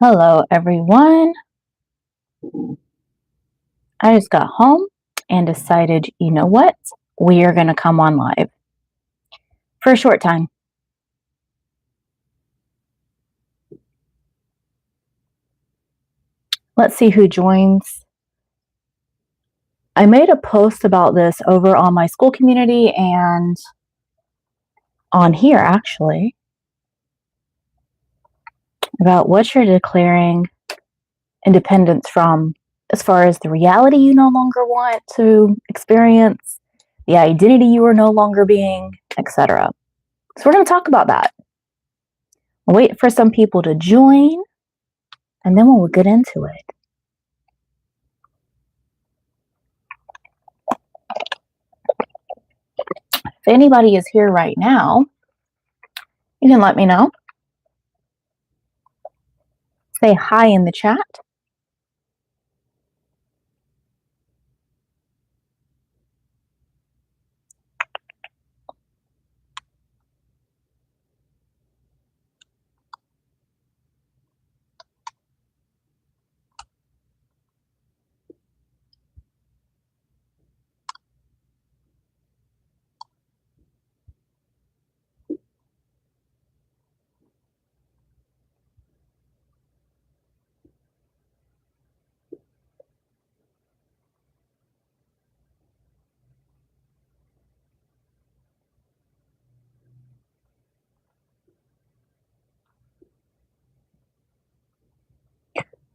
Hello, everyone. I just got home and decided, you know what? We are going to come on live for a short time. Let's see who joins. I made a post about this over on my Skool community and on here, actually, about what you're declaring independence from, as far as the reality you no longer want to experience, the identity you are no longer being, etc. So we're going to talk about that. I'll wait for some people to join, and then we'll get into it. If anybody is here right now, you can let me know. Say hi in the chat.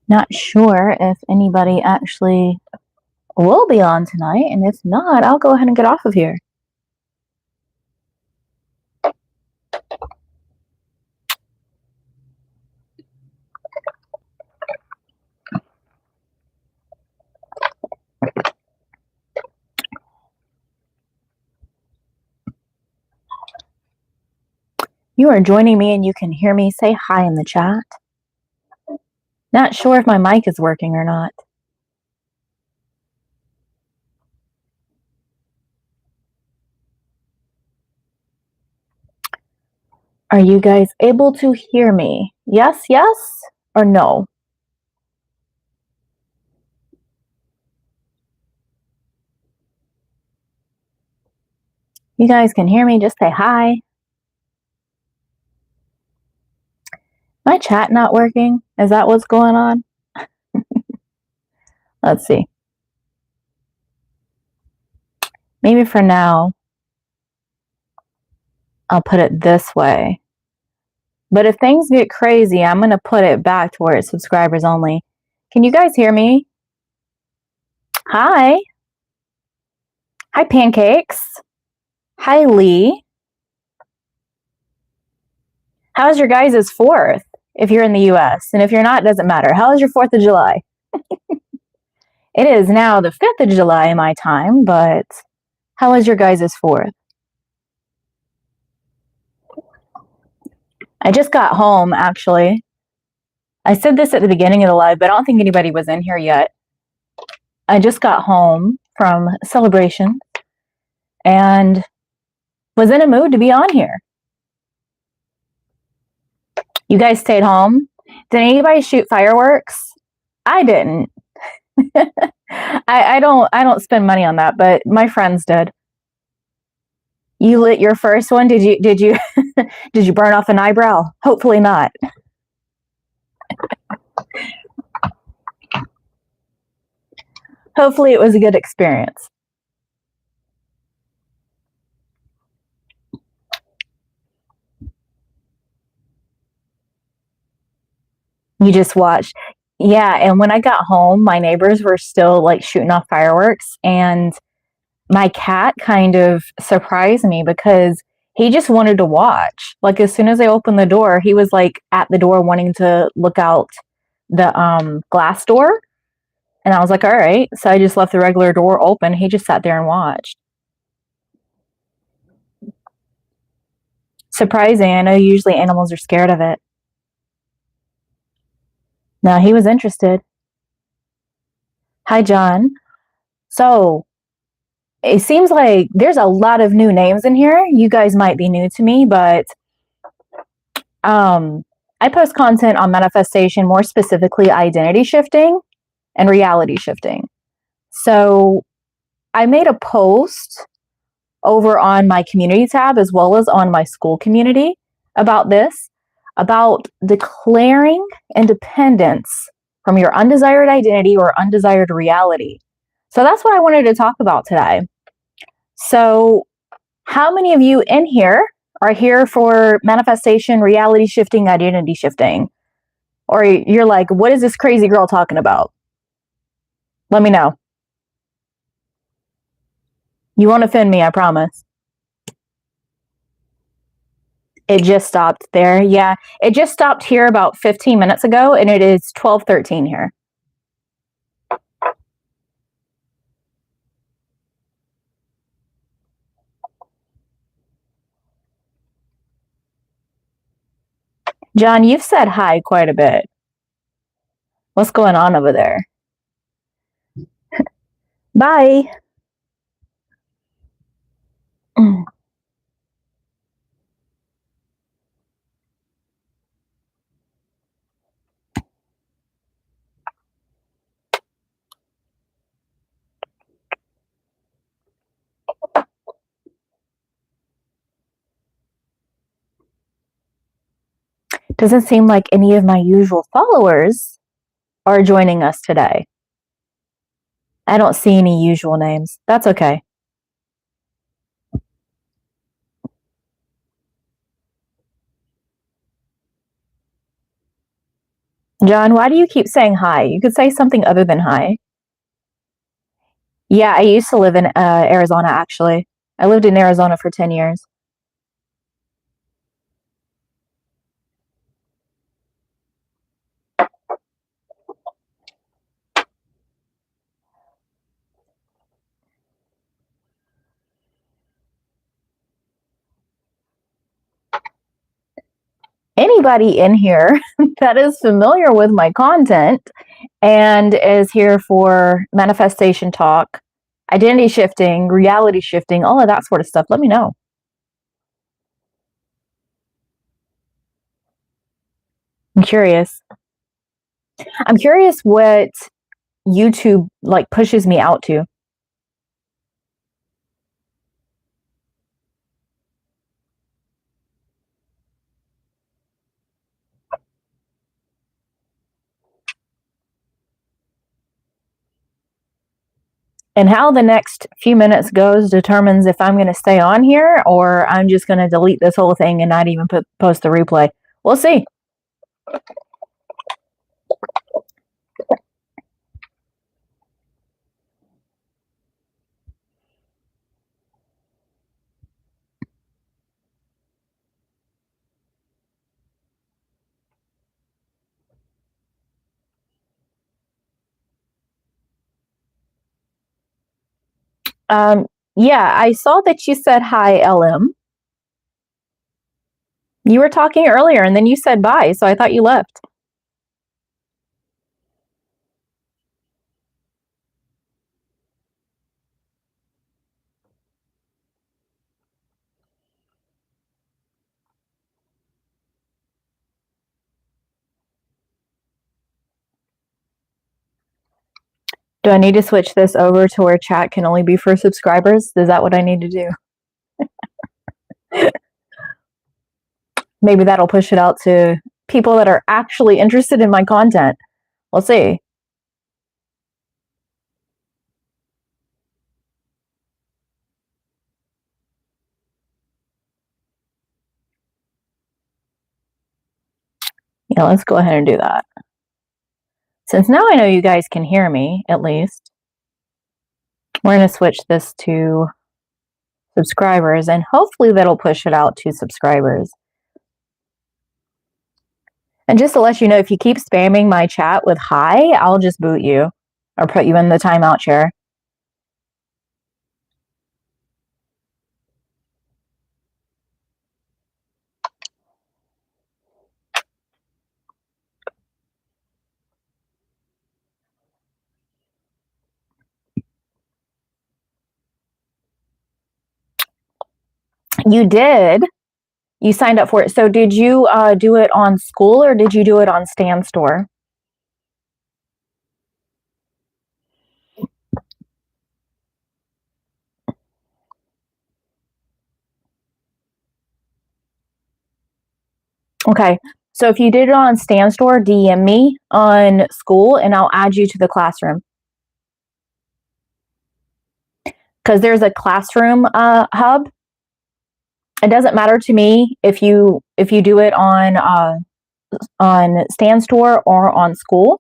Not sure if anybody actually will be on tonight, and if not, I'll go ahead and get off of here. You are joining me and you can hear me. Say hi in the chat. Not sure if my mic is working or not. Are you guys able to hear me? Yes, yes, or no? You guys can hear me, just say hi. My chat not working? Is that what's going on? Let's see. Maybe for now, I'll put it this way. But if things get crazy, I'm going to put it back to where it's subscribers only. Can you guys hear me? Hi. Hi, Pancakes. Hi, Lee. How's your guys' 4th if you're in the U.S.? And if you're not, it doesn't matter. How is your 4th of July? It is now the 5th of July my time, but how is your guys' 4th? I just got home, actually. I said this at the beginning of the live, but I don't think anybody was in here yet. I just got home from celebration and was in a mood to be on here. You guys stayed home? Did anybody shoot fireworks? I didn't. I don't spend money on that, but my friends did. You lit your first one? Did you did you burn off an eyebrow? Hopefully not. Hopefully it was a good experience. You just watched. Yeah, and when I got home, my neighbors were still like shooting off fireworks, and my cat kind of surprised me because he just wanted to watch. Like as soon as I opened the door, he was like at the door wanting to look out the glass door. And I was like, all right. So I just left the regular door open. He just sat there and watched. Surprising. I know usually animals are scared of it. No, he was interested. Hi, John. So it seems like there's a lot of new names in here. You guys might be new to me, but I I post content on manifestation, more specifically identity shifting and reality shifting. So I made a post over on my community tab as well as on my Skool community about this, about declaring independence from your undesired identity or undesired reality. So that's what I wanted to talk about today. So, how many of you in here are here for manifestation, reality shifting, identity shifting? Or you're like, what is this crazy girl talking about? Let me know. You won't offend me, I promise. It just stopped there. Yeah, it just stopped here about 15 minutes ago, and it is 12:13 here. John, you've said hi quite a bit. What's going on over there? Bye. Doesn't seem like any of my usual followers are joining us today. I don't see any usual names. That's okay. John, why do you keep saying hi? You could say something other than hi. Yeah, I used to live in Arizona, actually. I lived in Arizona for 10 years. Anybody in here that is familiar with my content and is here for manifestation talk, identity shifting, reality shifting, all of that sort of stuff, let me know. I'm curious. I'm curious what YouTube like pushes me out to. And how the next few minutes goes determines if I'm going to stay on here or I'm just going to delete this whole thing and not even post the replay. We'll see. Yeah, I saw that you said hi, LM. You were talking earlier and then you said bye, so I thought you left. Do I need to switch this over to where chat can only be for subscribers? Is that what I need to do? Maybe that'll push it out to people that are actually interested in my content. We'll see. Yeah, let's go ahead and do that. Since now I know you guys can hear me, at least, we're going to switch this to subscribers, and hopefully that'll push it out to subscribers. And just to let you know, if you keep spamming my chat with hi, I'll just boot you or put you in the timeout chair. You did. You signed up for it. So did you do it on Skool or did you do it on Stan Store? Okay. So if you did it on Stan Store, DM me on Skool and I'll add you to the classroom. Because there's a classroom hub. It doesn't matter to me if you do it on Stan Store or on Skool.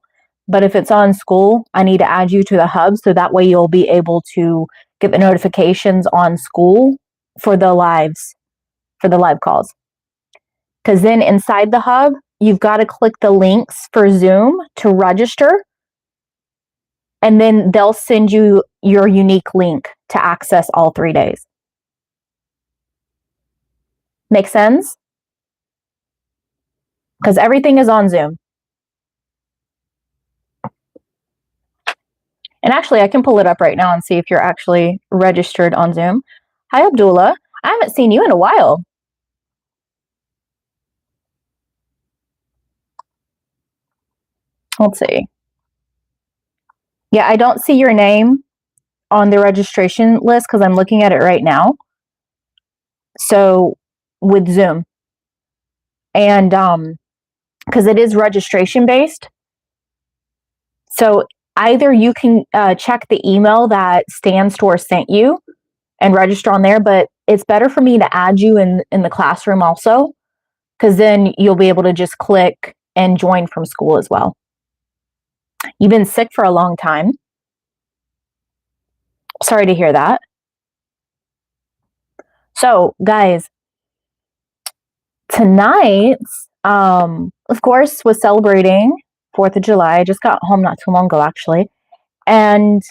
But if it's on Skool, I need to add you to the hub so that way you'll be able to get the notifications on Skool for the live calls. Because then inside the hub, you've got to click the links for Zoom to register. And then they'll send you your unique link to access all 3 days. Make sense? Because everything is on Zoom. And actually, I can pull it up right now and see if you're actually registered on Zoom. Hi, Abdullah. I haven't seen you in a while. Let's see. Yeah, I don't see your name on the registration list because I'm looking at it right now. So with Zoom. And because it is registration based. So either you can check the email that Stan Store sent you and register on there, but it's better for me to add you in the classroom also, because then you'll be able to just click and join from Skool as well. You've been sick for a long time. Sorry to hear that. So, guys, tonight, of course, was celebrating 4th of July. I just got home not too long ago, actually. And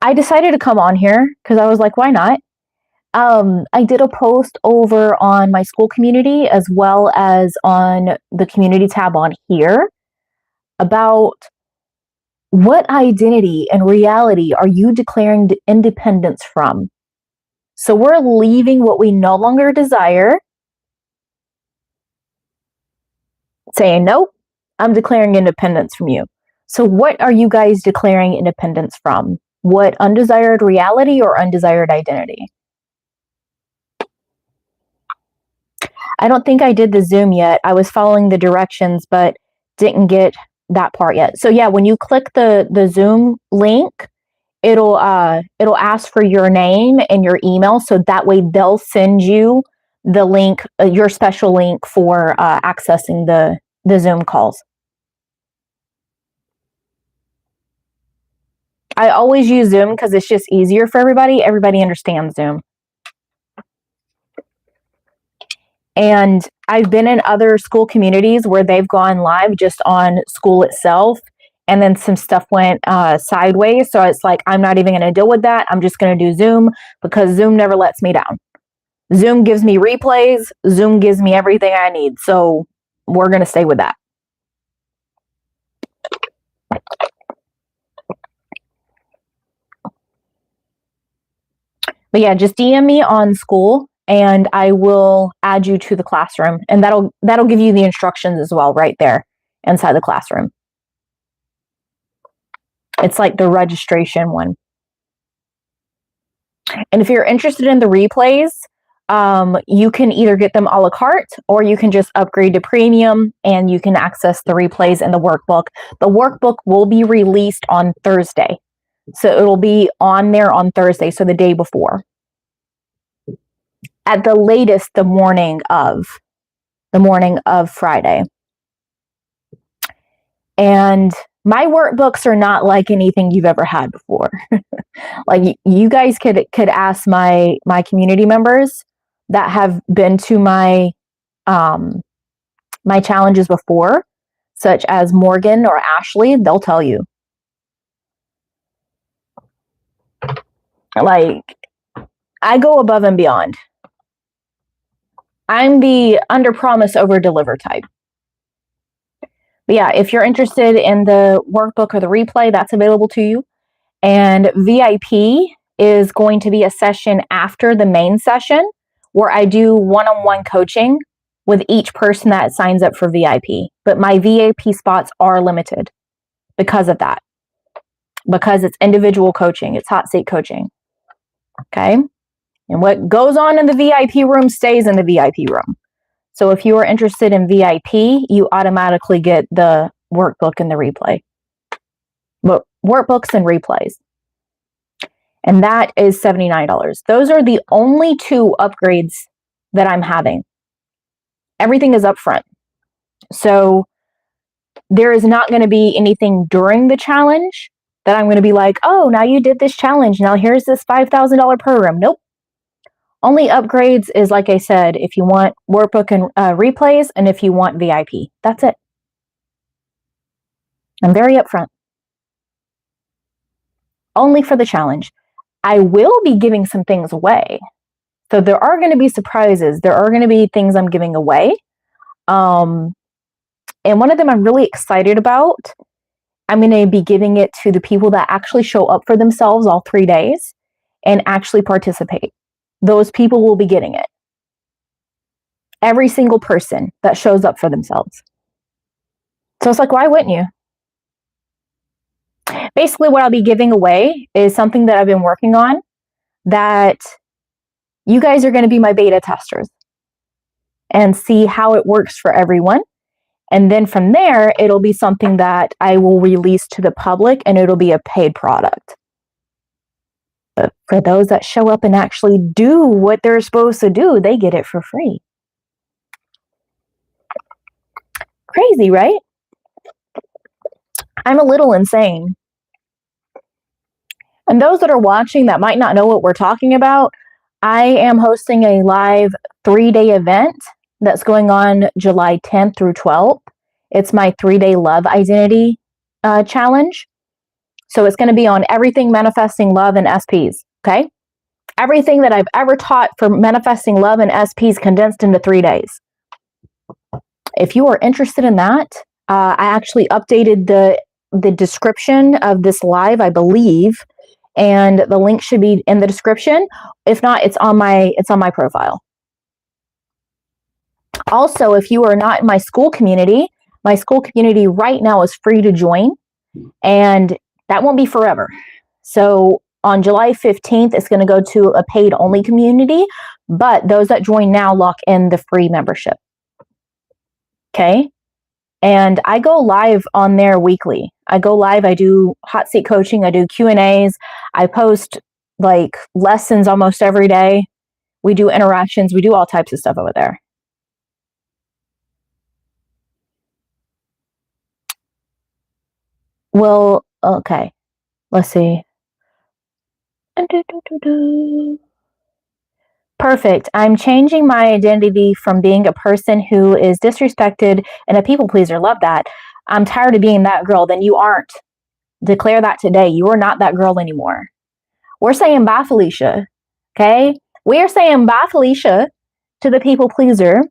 I decided to come on here because I was like, why not? I did a post over on my Skool community as well as on the community tab on here about what identity and reality are you declaring independence from? So we're leaving what we no longer desire, saying, nope, I'm declaring independence from you. So what are you guys declaring independence from? What undesired reality or undesired identity? I don't think I did the Zoom yet. I was following the directions, but didn't get that part yet. So yeah, when you click the Zoom link, it'll ask for your name and your email, so that way they'll send you the link, your special link for accessing the Zoom calls. I always use Zoom because it's just easier for everybody. Everybody understands Zoom. And I've been in other Skool communities where they've gone live just on Skool itself, and then some stuff went sideways. So it's like, I'm not even going to deal with that. I'm just going to do Zoom because Zoom never lets me down. Zoom gives me replays. Zoom gives me everything I need. So we're going to stay with that. But yeah, just DM me on Skool and I will add you to the classroom, and that'll give you the instructions as well right there inside the classroom. It's like the registration one. And if you're interested in the replays, you can either get them a la carte or you can just upgrade to premium and you can access the replays and the workbook. The workbook will be released on Thursday. So it'll be on there on Thursday, so the day before. At the latest, the morning of Friday. And my workbooks are not like anything you've ever had before. Like you guys could ask my community members that have been to my my challenges before, such as Morgan or Ashley, they'll tell you. Like, I go above and beyond. I'm the under promise over deliver type. But yeah, if you're interested in the workbook or the replay, that's available to you. And VIP is going to be a session after the main session where I do one-on-one coaching with each person that signs up for VIP. But my VIP spots are limited because of that. Because it's individual coaching, it's hot seat coaching. Okay? And what goes on in the VIP room stays in the VIP room. So if you are interested in VIP, you automatically get the workbook and the replay. But workbooks and replays. And that is $79. Those are the only 2 upgrades that I'm having. Everything is upfront. So there is not going to be anything during the challenge that I'm going to be like, oh, now you did this challenge. Now here's this $5,000 program. Nope. Only upgrades is, like I said, if you want workbook and replays, and if you want VIP. That's it. I'm very upfront. Only for the challenge. I will be giving some things away. So there are going to be surprises. There are going to be things I'm giving away. And one of them I'm really excited about. I'm going to be giving it to the people that actually show up for themselves all 3 days and actually participate. Those people will be getting it. Every single person that shows up for themselves. So it's like, why wouldn't you? Basically, what I'll be giving away is something that I've been working on that you guys are going to be my beta testers and see how it works for everyone. And then from there, it'll be something that I will release to the public, and it'll be a paid product. But for those that show up and actually do what they're supposed to do, they get it for free. Crazy, right? I'm a little insane. And those that are watching that might not know what we're talking about, I am hosting a live 3-day event that's going on July 10th through 12th. It's my 3-day love identity challenge. So it's going to be on everything manifesting love and SPs, okay? Everything that I've ever taught for manifesting love and SPs condensed into 3 days. If you are interested in that, I actually updated the description of this live, I believe, and the link should be in the description. If not, it's on my profile. Also, if you are not in my Skool community right now is free to join, and that won't be forever. So on July 15th, it's going to go to a paid only community, but those that join now lock in the free membership. Okay. And I go live on there weekly. I go live. I do hot seat coaching. I do Q&As. I post like lessons almost every day. We do interactions. We do all types of stuff over there. Well, okay. Let's see. Perfect. I'm changing my identity from being a person who is disrespected and a people pleaser. Love that. I'm tired of being that girl. Then you aren't. Declare that today. You are not that girl anymore. We're saying bye, Felicia. Okay? We are saying bye, Felicia, to the people pleaser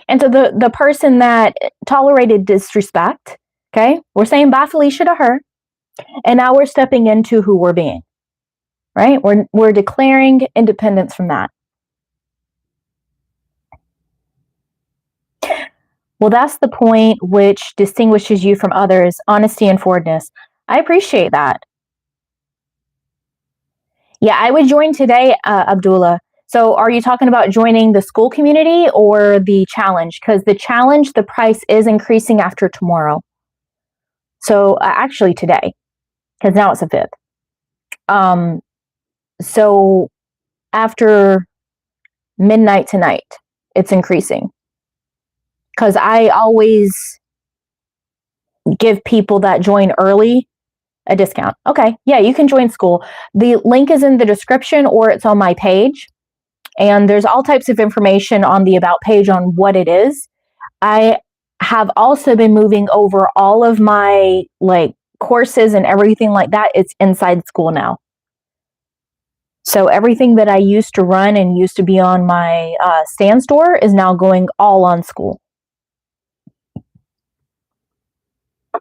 and to the person that tolerated disrespect. Okay? We're saying bye, Felicia, to her. And now we're stepping into who we're being. Right? We're declaring independence from that. Well, that's the point which distinguishes you from others, honesty and forwardness. I appreciate that. Yeah, I would join today, Abdullah. So are you talking about joining the Skool community or the challenge? Because the challenge, the price is increasing after tomorrow. So actually today, because now it's the 5th. So after midnight tonight, it's increasing. Because I always give people that join early a discount. Okay, yeah, you can join Skool. The link is in the description or it's on my page. And there's all types of information on the About page on what it is. I have also been moving over all of my courses and everything like that. It's inside Skool now. So everything that I used to run and used to be on my stand store is now going all on Skool.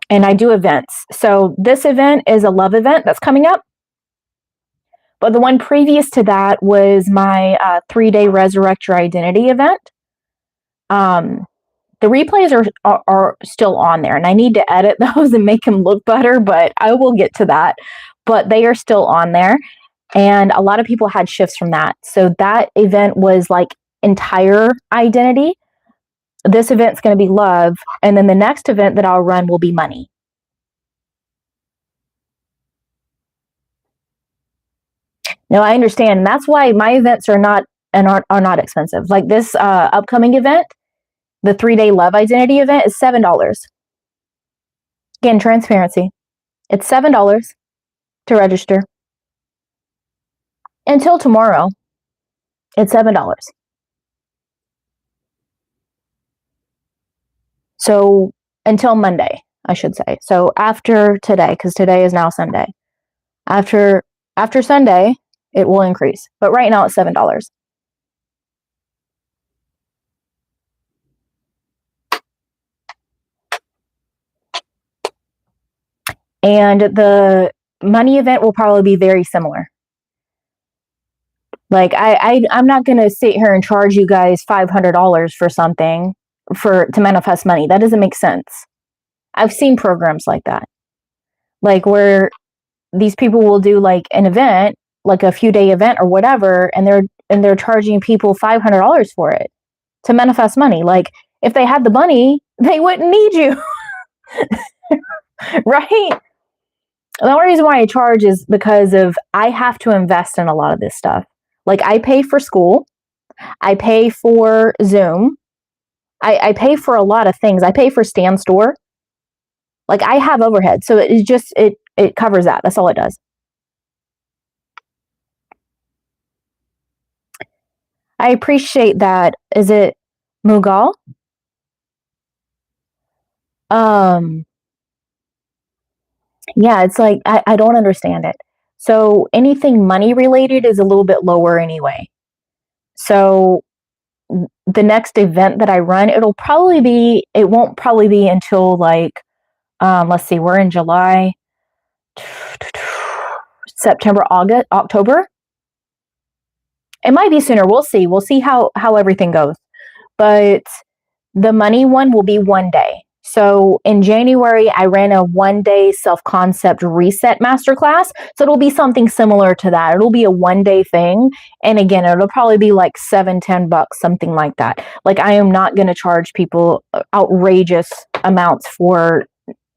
And I do events. So this event is a love event that's coming up. But the one previous to that was my 3-day Resurrect Your Identity event. The replays are still on there, and I need to edit those and make them look better, but I will get to that. But they are still on there, and a lot of people had shifts from that. So that event was like entire identity. This event's going to be love, and then the next event that I'll run will be money. Now I understand, and that's why my events are not expensive. Like this upcoming event, the 3-day love identity event, is $7. Again, transparency. It's $7 to register. Until tomorrow, it's $7. So until Monday, I should say. So after today, because today is now Sunday. After Sunday, it will increase. But right now it's $7. And the money event will probably be very similar. Like I'm not going to sit here and charge you guys $500 for something to manifest money. That doesn't make sense. I've seen programs like that, like where these people will do like an event, like a few day event or whatever, and they're charging people $500 for it to manifest money. Like if they had the money, they wouldn't need you. Right? The only reason why I charge is because I have to invest in a lot of this stuff. Like I pay for Skool, I pay for Zoom, I pay for a lot of things. I pay for Stand Store. Like I have overhead, so it covers that. That's all it does. I appreciate that. Is it Mughal? Yeah, it's like I don't understand it. So anything money related is a little bit lower anyway. So the next event that I run, it won't probably be until like, let's see, we're in July, September, August, October. It might be sooner. We'll see. We'll see how everything goes. But the money one will be one day. So in January, I ran a 1-day self-concept reset masterclass. So it'll be something similar to that. It'll be a 1-day thing. And again, it'll probably be like $7-10, something like that. Like I am not going to charge people outrageous amounts for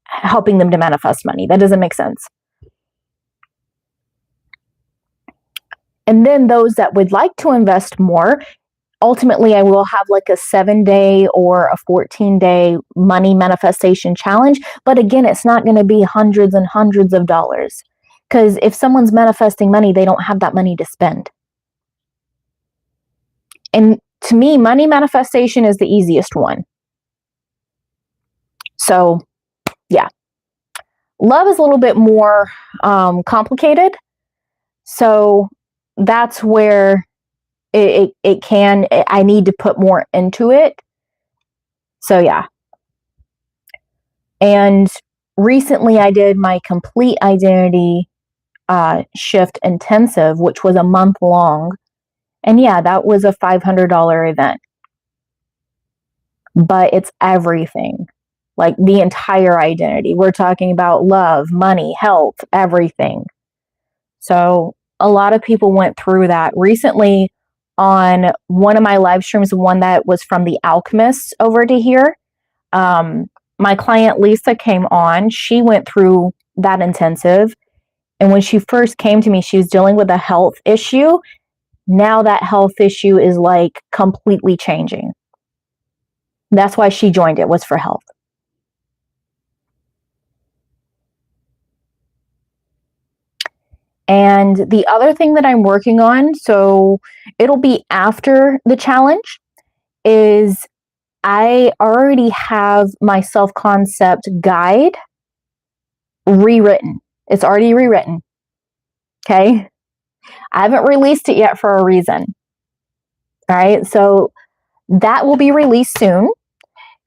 helping them to manifest money. That doesn't make sense. And then those that would like to invest more, ultimately, I will have like a 7-day or a 14-day money manifestation challenge. But again, it's not going to be hundreds and hundreds of dollars. Because if someone's manifesting money, they don't have that money to spend. And to me, money manifestation is the easiest one. So, yeah. Love is a little bit more complicated. So that's where I need to put more into it. So yeah. And recently I did my complete identity shift intensive, which was a month long. And yeah, that was a $500 event. But it's everything. Like the entire identity. We're talking about love, money, health, everything. So a lot of people went through that recently. On one of my live streams, one that was from the Alchemysts over to here, my client Lisa came on. She went through that intensive, and when she first came to me, she was dealing with a health issue. Now that health issue is like completely changing. That's why she joined it, was for health. And the other thing that I'm working on, so it'll be after the challenge, is I already have my self-concept guide rewritten. It's already rewritten. Okay? I haven't released it yet for a reason. All right? So that will be released soon.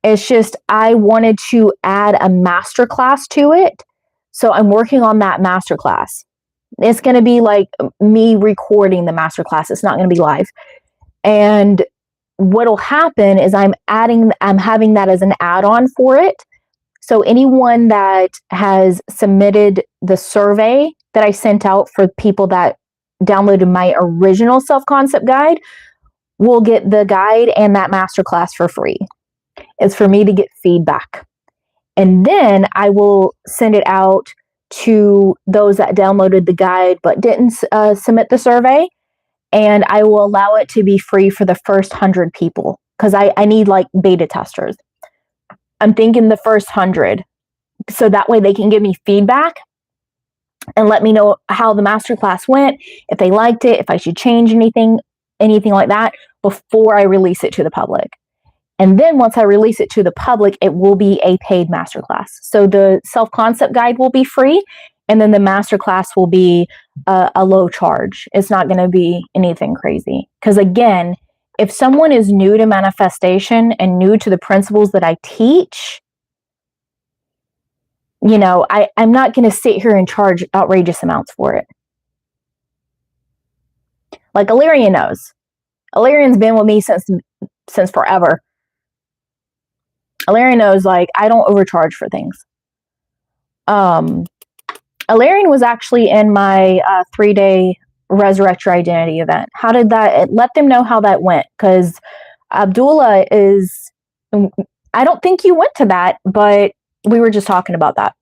It's just I wanted to add a masterclass to it. So I'm working on that masterclass. It's going to be like me recording the masterclass. It's not going to be live. And what'll happen is I'm having that as an add-on for it. So anyone that has submitted the survey that I sent out for people that downloaded my original self-concept guide will get the guide and that masterclass for free. It's for me to get feedback. And then I will send it out to those that downloaded the guide but didn't submit the survey. And I will allow it to be free for the first 100 people because I need like beta testers. I'm thinking the first 100. So that way they can give me feedback and let me know how the masterclass went, if they liked it, if I should change anything like that before I release it to the public. And then once I release it to the public, it will be a paid masterclass. So the self-concept guide will be free, and then the masterclass will be a low charge. It's not going to be anything crazy. Because again, if someone is new to manifestation and new to the principles that I teach, you know, I'm not going to sit here and charge outrageous amounts for it. Like Illyrian knows. Illyrian's been with me since forever. Illyrian knows, like, I don't overcharge for things. Illyrian was actually in my 3-day Resurrect Your Identity event. How did that, let them know how that went, because Abdullah is, I don't think you went to that, but we were just talking about that.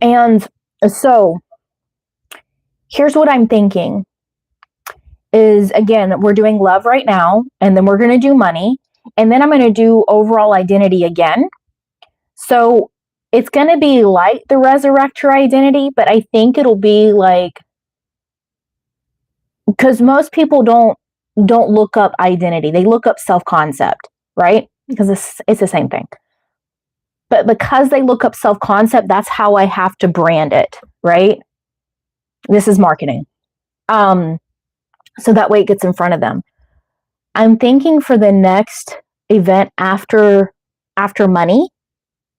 And so here's what I'm thinking is, again, we're doing love right now, and then we're going to do money, and then I'm going to do overall identity again. So it's going to be like the Resurrect Your Identity, but I think it'll be like, because most people don't look up identity. They look up self-concept, right? Because it's the same thing. But because they look up self-concept, that's how I have to brand it, right? This is marketing. So that way it gets in front of them. I'm thinking for the next event after money.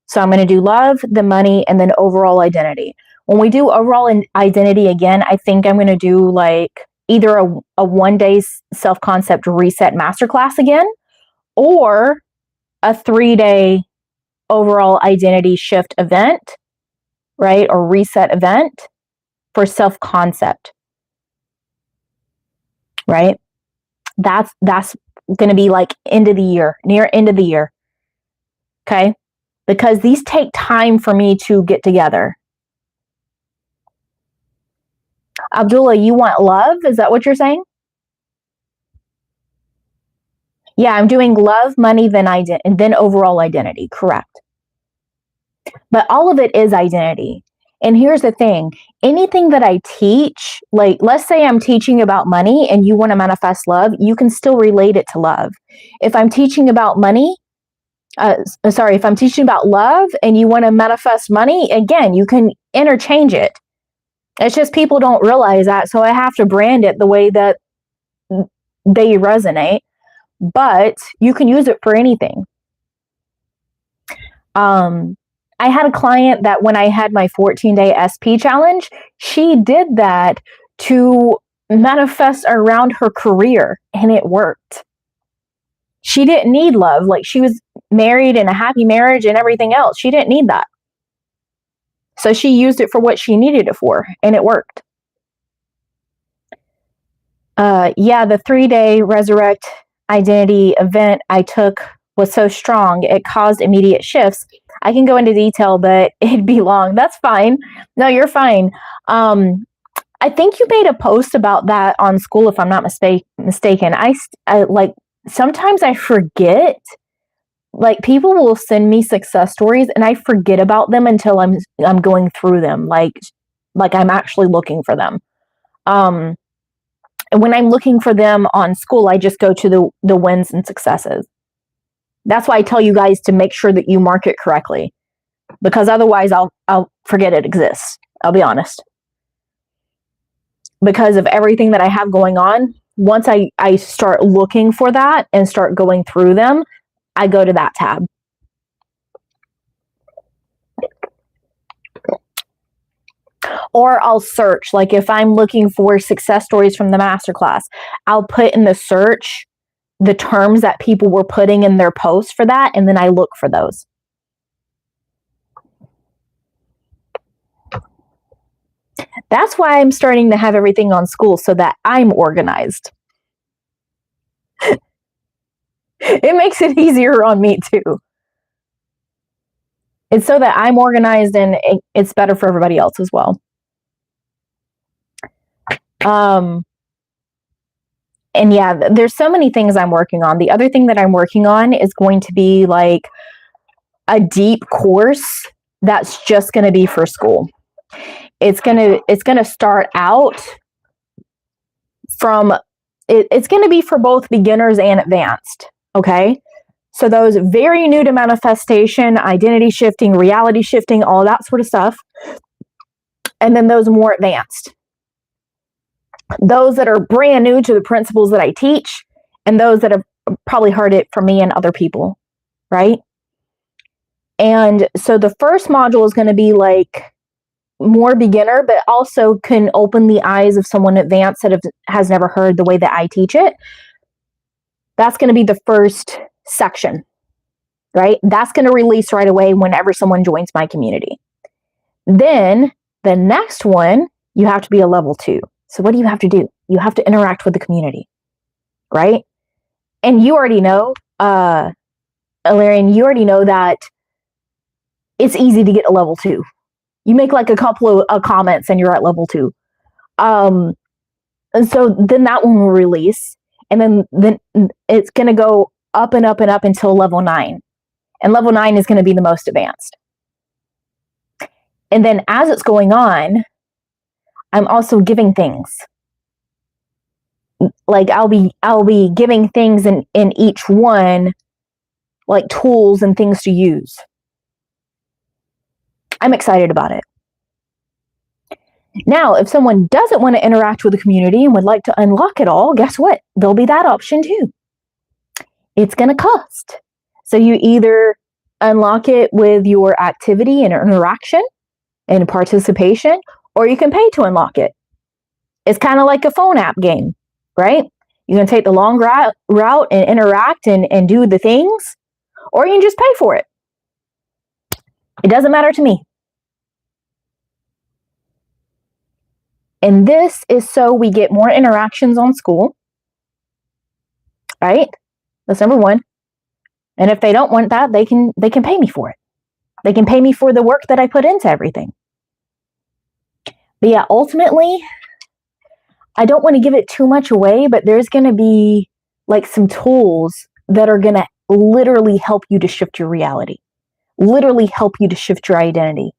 So I'm going to do love, the money, and then overall identity. When we do overall identity again, I think I'm going to do like either a 1-day self-concept reset masterclass again, or a 3-day overall identity shift event, right? Or reset event for self-concept, right? That's going to be like end of the year, near end of the year. Okay? Because these take time for me to get together. Abdullah, you want love? Is that what you're saying? Yeah, I'm doing love, money, and then overall identity. Correct. But all of it is identity. And here's the thing. Anything that I teach, like let's say I'm teaching about money and you want to manifest love, you can still relate it to love. If I'm teaching about money, if I'm teaching about love and you want to manifest money, again, you can interchange it. It's just people don't realize that. So I have to brand it the way that they resonate, but you can use it for anything. I had a client that when I had my 14-day SP challenge, she did that to manifest around her career, and it worked. She didn't need love. Like, she was married in a happy marriage and everything else. She didn't need that. So she used it for what she needed it for, and it worked. Yeah, the 3-day Resurrect Identity event I took was so strong, it caused immediate shifts. I can go into detail, but it'd be long. That's fine. No, you're fine. I think you made a post about that on Skool, if I'm not mistaken. I like, sometimes I forget. Like, people will send me success stories and I forget about them until I'm going through them. Like I'm actually looking for them. And when I'm looking for them on Skool, I just go to the wins and successes. That's why I tell you guys to make sure that you mark it correctly, because otherwise I'll forget it exists. I'll be honest. Because of everything that I have going on, once I start looking for that and start going through them, I go to that tab. Or I'll search, like if I'm looking for success stories from the masterclass, I'll put in the search the terms that people were putting in their posts for that, and then I look for those. That's why I'm starting to have everything on Skool, so that I'm organized. It makes it easier on me too. It's so that I'm organized, and it's better for everybody else as well. And yeah, there's so many things I'm working on. The other thing that I'm working on is going to be like a deep course that's just going to be for Skool. It's going to start out from, it's going to be for both beginners and advanced. Okay. So those very new to manifestation, identity shifting, reality shifting, all that sort of stuff. And then those more advanced. Those that are brand new to the principles that I teach, and those that have probably heard it from me and other people, right? And so the first module is going to be like more beginner, but also can open the eyes of someone advanced that has never heard the way that I teach it. That's going to be the first section, right? That's going to release right away whenever someone joins my community. Then the next one, you have to be a level 2. So what do you have to do? You have to interact with the community, right? And you already know, Alarian, you already know that it's easy to get a level 2. You make like a couple of comments and you're at level 2. And so then that one will release, and then it's going to go up and up and up until level 9. And level 9 is going to be the most advanced. And then as it's going on, I'm also giving things. Like I'll be giving things in each one, like tools and things to use. I'm excited about it. Now, if someone doesn't want to interact with the community and would like to unlock it all, guess what? There'll be that option too. It's going to cost. So you either unlock it with your activity and interaction and participation, or you can pay to unlock it. It's kind of like a phone app game, right? You can take the long route and interact and do the things, or you can just pay for it. It doesn't matter to me. And this is so we get more interactions on Skool, right? That's number one. And if they don't want that, they can pay me for it. They can pay me for the work that I put into everything. But yeah, ultimately, I don't want to give it too much away, but there's going to be like some tools that are going to literally help you to shift your reality, literally help you to shift your identity,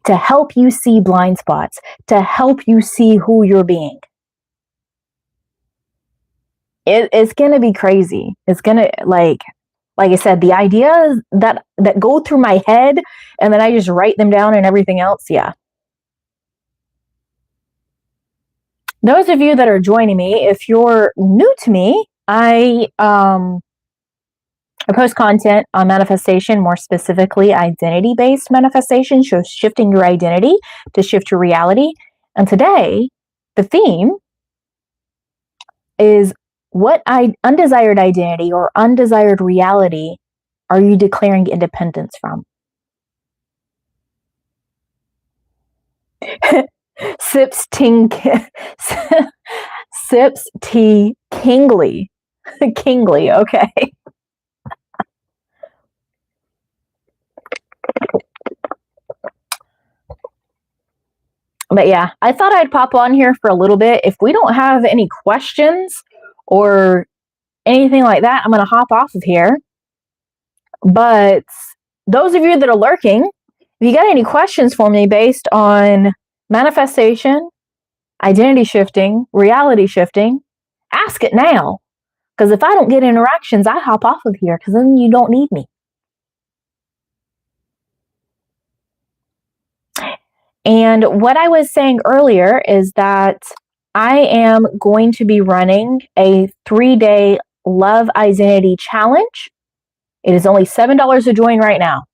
to help you see blind spots, to help you see who you're being. It's going to be crazy. It's going to, like I said, the ideas that go through my head and then I just write them down and everything else. Yeah. Those of you that are joining me, if you're new to me, I post content on manifestation, more specifically identity-based manifestation, so shifting your identity to shift your reality. And today, the theme is, what undesired identity or undesired reality are you declaring independence from? Sips T Kingly. Kingly, okay. But yeah, I thought I'd pop on here for a little bit. If we don't have any questions or anything like that, I'm going to hop off of here. But those of you that are lurking, if you got any questions for me based on manifestation, identity shifting, reality shifting, ask it now. Because if I don't get interactions, I hop off of here, because then you don't need me. And what I was saying earlier is that I am going to be running a 3-day Love Identity Challenge. It is only $7 to join right now.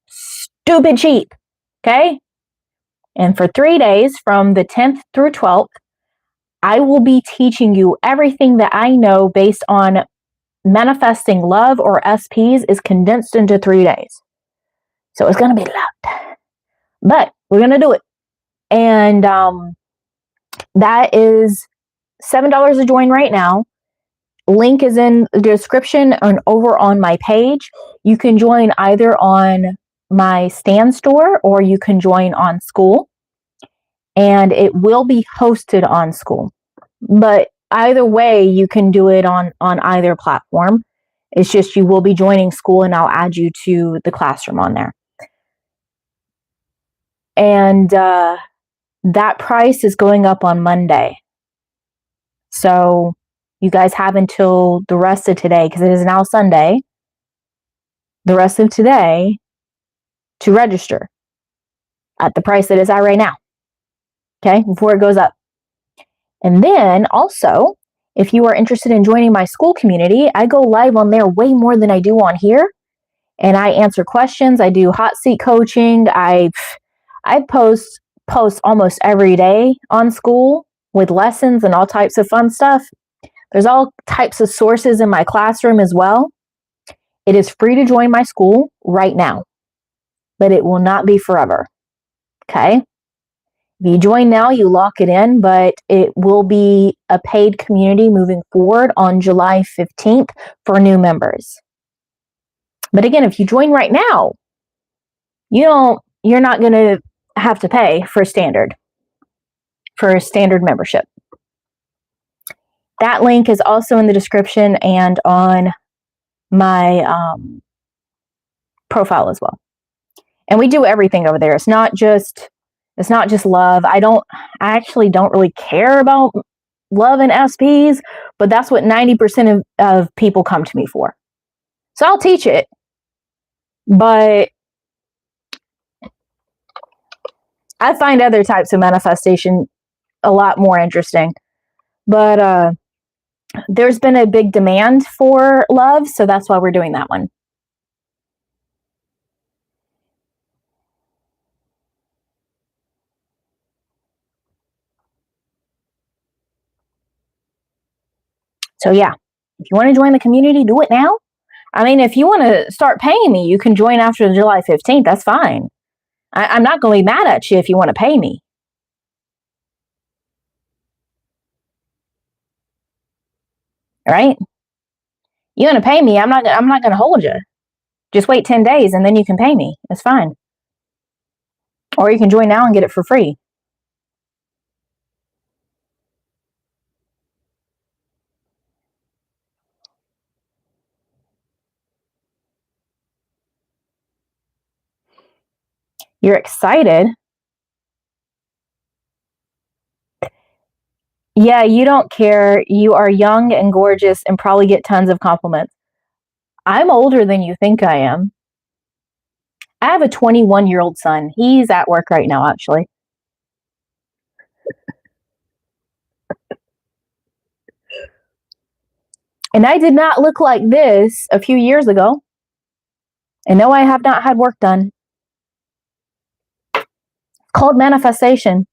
Stupid cheap. Okay? And for 3 days, from the 10th through 12th, I will be teaching you everything that I know based on manifesting love, or SPs, is condensed into 3 days. So it's going to be a lot. But we're going to do it. And that is $7 to join right now. Link is in the description and over on my page. You can join either on my Stan store or you can join on Skool. And it will be hosted on Skool. But either way, you can do it on either platform. It's just you will be joining Skool and I'll add you to the classroom on there. And that price is going up on Monday. So you guys have until the rest of today, because it is now Sunday, the rest of today, to register at the price that it's at right now. Okay, before it goes up. And then also, if you are interested in joining my Skool community, I go live on there way more than I do on here. And I answer questions. I do hot seat coaching. I post almost every day on Skool with lessons and all types of fun stuff. There's all types of sources in my classroom as well. It is free to join my Skool right now, but it will not be forever. Okay? If you join now, you lock it in, but it will be a paid community moving forward on July 15th for new members. But again, if you join right now, you're not going to have to pay for a standard membership. That link is also in the description and on my profile as well. And we do everything over there. It's not just love. I actually don't really care about love and SPs, but that's what 90% of people come to me for. So I'll teach it, but I find other types of manifestation a lot more interesting. But there's been a big demand for love, so that's why we're doing that one. So yeah, if you want to join the community, do it now. I mean, if you want to start paying me, you can join after July 15th. That's fine. I'm not going to be mad at you if you want to pay me. All right? You want to pay me, I'm not going to hold you. Just wait 10 days and then you can pay me. It's fine. Or you can join now and get it for free. You're excited. Yeah, you don't care. You are young and gorgeous and probably get tons of compliments. I'm older than you think I am. I have a 21-year-old son. He's at work right now, actually. And I did not look like this a few years ago. And no, I have not had work done. It's called manifestation.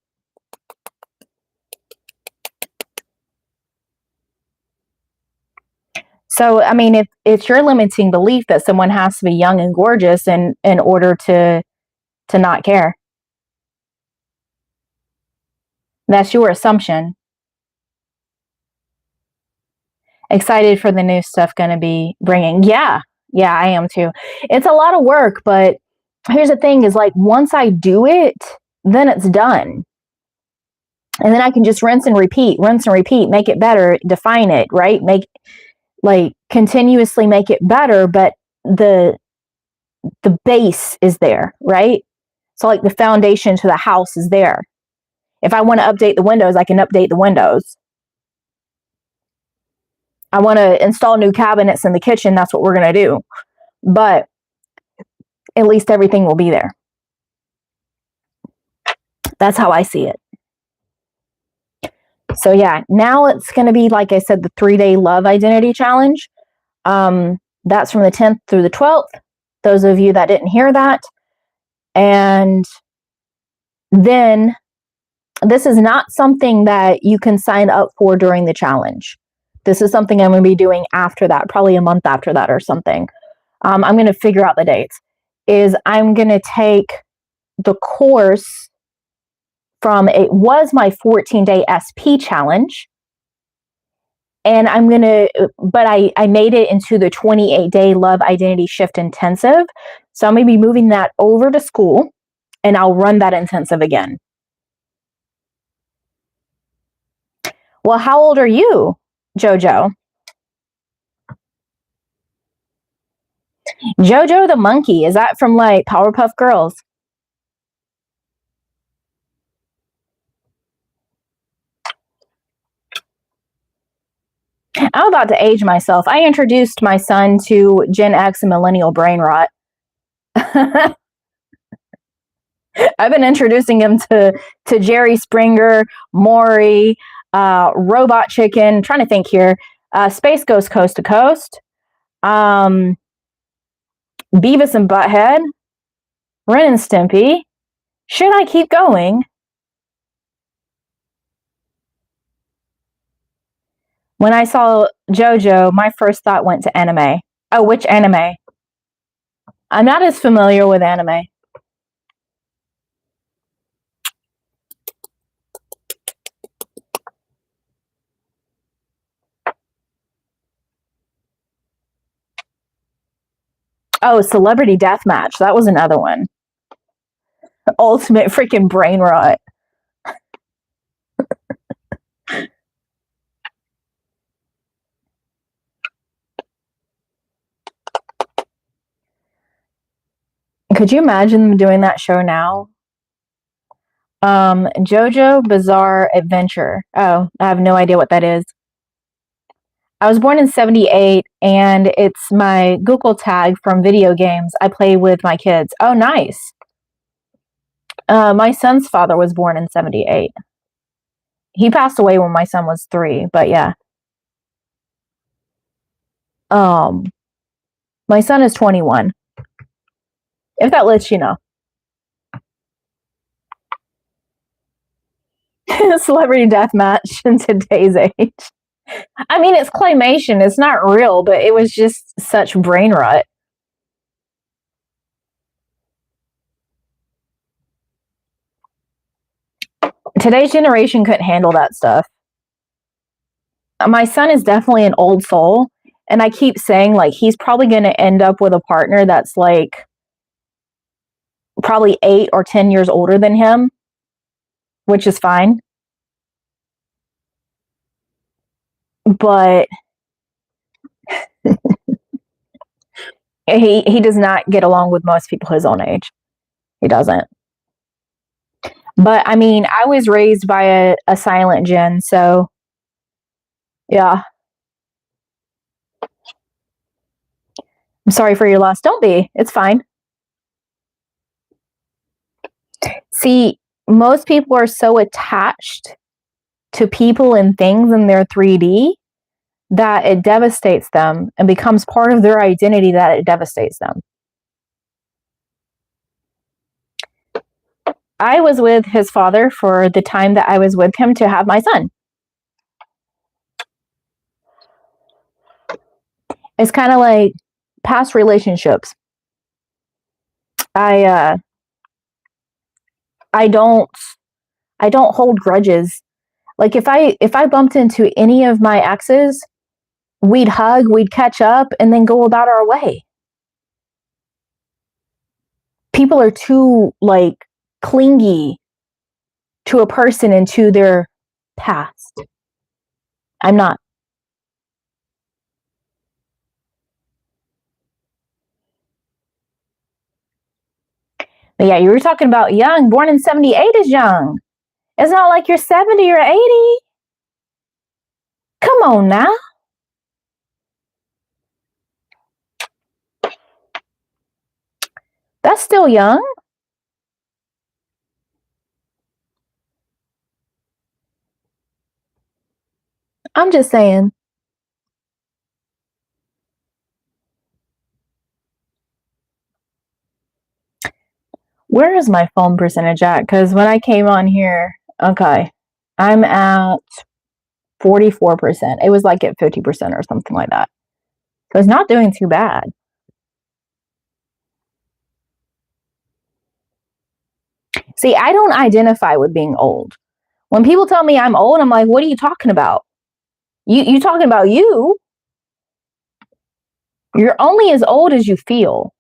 So, I mean, if it's your limiting belief that someone has to be young and gorgeous in order to not care, that's your assumption. Excited for the new stuff going to be bringing. Yeah, I am too. It's a lot of work, but here's the thing is, like, once I do it, then it's done. And then I can just rinse and repeat, make it better, define it, right? Continuously make it better, but the base is there, right? So like the foundation to the house is there. If I want to update the windows, I can update the windows. I want to install new cabinets in the kitchen, that's what we're going to do. But at least everything will be there. That's how I see it. So yeah, now it's going to be, like I said, the 3-day love identity challenge. That's from the 10th through the 12th. Those of you that didn't hear that. And then this is not something that you can sign up for during the challenge. This is something I'm going to be doing after that, probably a month after that or something. I'm going to figure out the dates. I'm going to take the course from, it was my 14-day SP challenge. And but I made it into the 28-day Love Identity Shift Intensive. So I'm going to be moving that over to Skool, and I'll run that intensive again. Well, how old are you, JoJo? JoJo the monkey. Is that from like Powerpuff Girls? I'm about to age myself. I introduced my son to Gen X and millennial brain rot. I've been introducing him to Jerry Springer, Maury, Robot Chicken. I'm trying to think here. Space Ghost Coast to Coast. Beavis and Butthead. Ren and Stimpy. Should I keep going? When I saw JoJo, my first thought went to anime. Oh, which anime? I'm not as familiar with anime. Oh, Celebrity Deathmatch. That was another one. Ultimate freaking brain rot. Could you imagine them doing that show now? JoJo Bizarre Adventure. Oh, I have no idea what that is. I was born in 78, and it's my Google tag from video games I play with my kids. Oh, nice. My son's father was born in 78. He passed away when my son was 3, but yeah. My son is 21. If that lets you know. Celebrity Deathmatch in today's age. I mean, it's claymation. It's not real, but it was just such brain rot. Today's generation couldn't handle that stuff. My son is definitely an old soul, and I keep saying, like, he's probably going to end up with a partner that's like probably 8 or 10 years older than him, which is fine. But he does not get along with most people his own age. He doesn't. But I mean, I was raised by a silent gen, so yeah. I'm sorry for your loss. Don't be. It's fine. See, most people are so attached to people and things in their 3D that it devastates them and becomes part of their identity that it devastates them. I was with his father for the time that I was with him to have my son. It's kind of like past relationships. I don't hold grudges. Like if I bumped into any of my exes, we'd hug, we'd catch up, and then go about our way. People are too like clingy to a person and to their past. I'm not. But yeah, you were talking about young. Born in 78 is young. It's not like you're 70 or 80. Come on now. That's still young. I'm just saying. Where is my phone percentage at? Because when I came on here, okay, I'm at 44%. It was like at 50% or something like that. So it's not doing too bad. See, I don't identify with being old. When people tell me I'm old, I'm like, what are you talking about? You talking about you? You're only as old as you feel.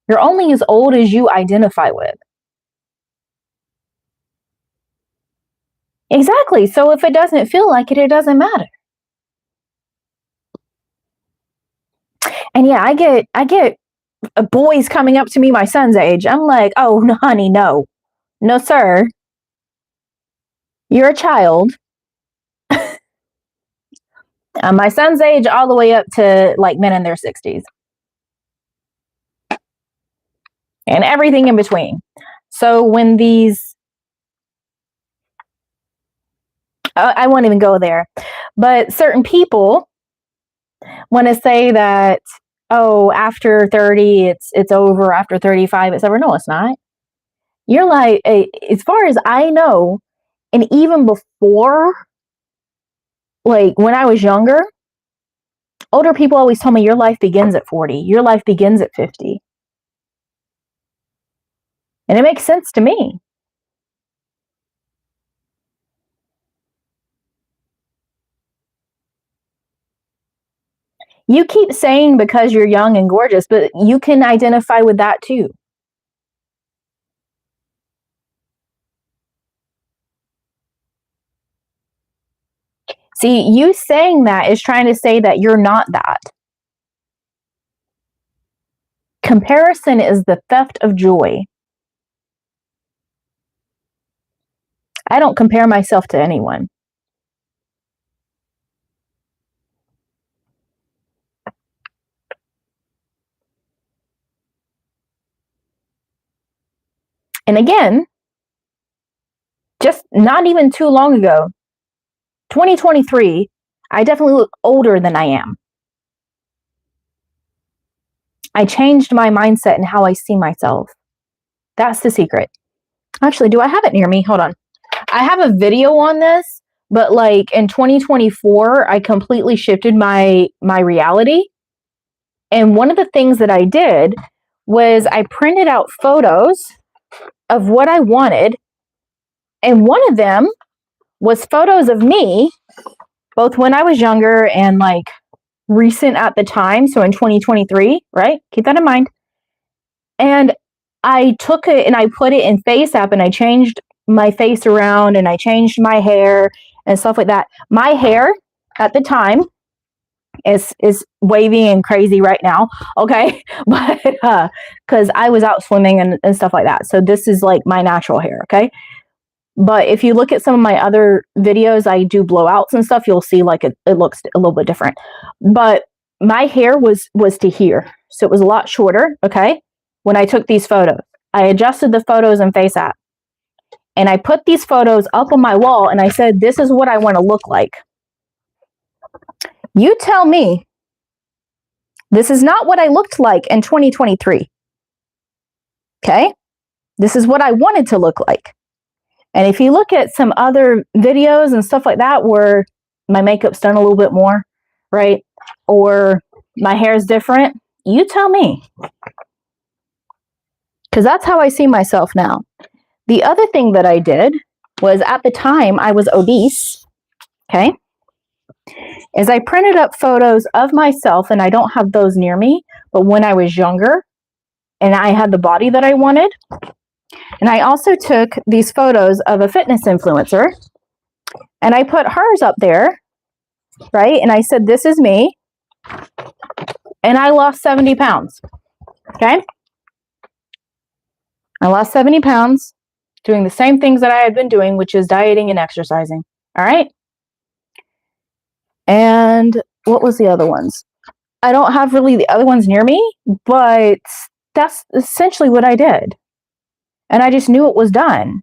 You're only as old as you identify with. Exactly. So if it doesn't feel like it, it doesn't matter. And yeah, I get boys coming up to me my son's age. I'm like, oh, no, honey, no. No, sir. You're a child. My son's age all the way up to like men in their 60s. And everything in between. So when these, I won't even go there, but certain people want to say that, oh, after 30, it's over, after 35, it's over. No, it's not. You're like, as far as I know, and even before, like when I was younger, older people always told me your life begins at 40, your life begins at 50. And it makes sense to me. You keep saying because you're young and gorgeous, but you can identify with that too. See, you saying that is trying to say that you're not that. Comparison is the theft of joy. I don't compare myself to anyone. And again, just not even too long ago, 2023, I definitely look older than I am. I changed my mindset and how I see myself. That's the secret. Actually, do I have it near me? Hold on. I have a video on this, but like in 2024, I completely shifted my reality. And one of the things that I did was I printed out photos of what I wanted. And one of them was photos of me, both when I was younger and like recent at the time. So in 2023, right? Keep that in mind. And I took it and I put it in Face App and I changed my face around and I changed my hair and stuff like that. My hair at the time is wavy and crazy right now, okay? But because I was out swimming and stuff like that. So this is like my natural hair, okay? But if you look at some of my other videos, I do blowouts and stuff, you'll see like it looks a little bit different. But my hair was to here. So it was a lot shorter, okay? When I took these photos, I adjusted the photos in Face App. And I put these photos up on my wall and I said, this is what I want to look like. You tell me, this is not what I looked like in 2023. Okay? This is what I wanted to look like. And if you look at some other videos and stuff like that where my makeup's done a little bit more, right? Or my hair is different, you tell me. Because that's how I see myself now. The other thing that I did was at the time I was obese, okay? Is I printed up photos of myself, and I don't have those near me, but when I was younger and I had the body that I wanted. And I also took these photos of a fitness influencer and I put hers up there, right? And I said, this is me. And I lost 70 pounds, okay? I lost 70 pounds doing the same things that I had been doing, which is dieting and exercising, all right? And what was the other ones? I don't have really the other ones near me, but that's essentially what I did. And I just knew it was done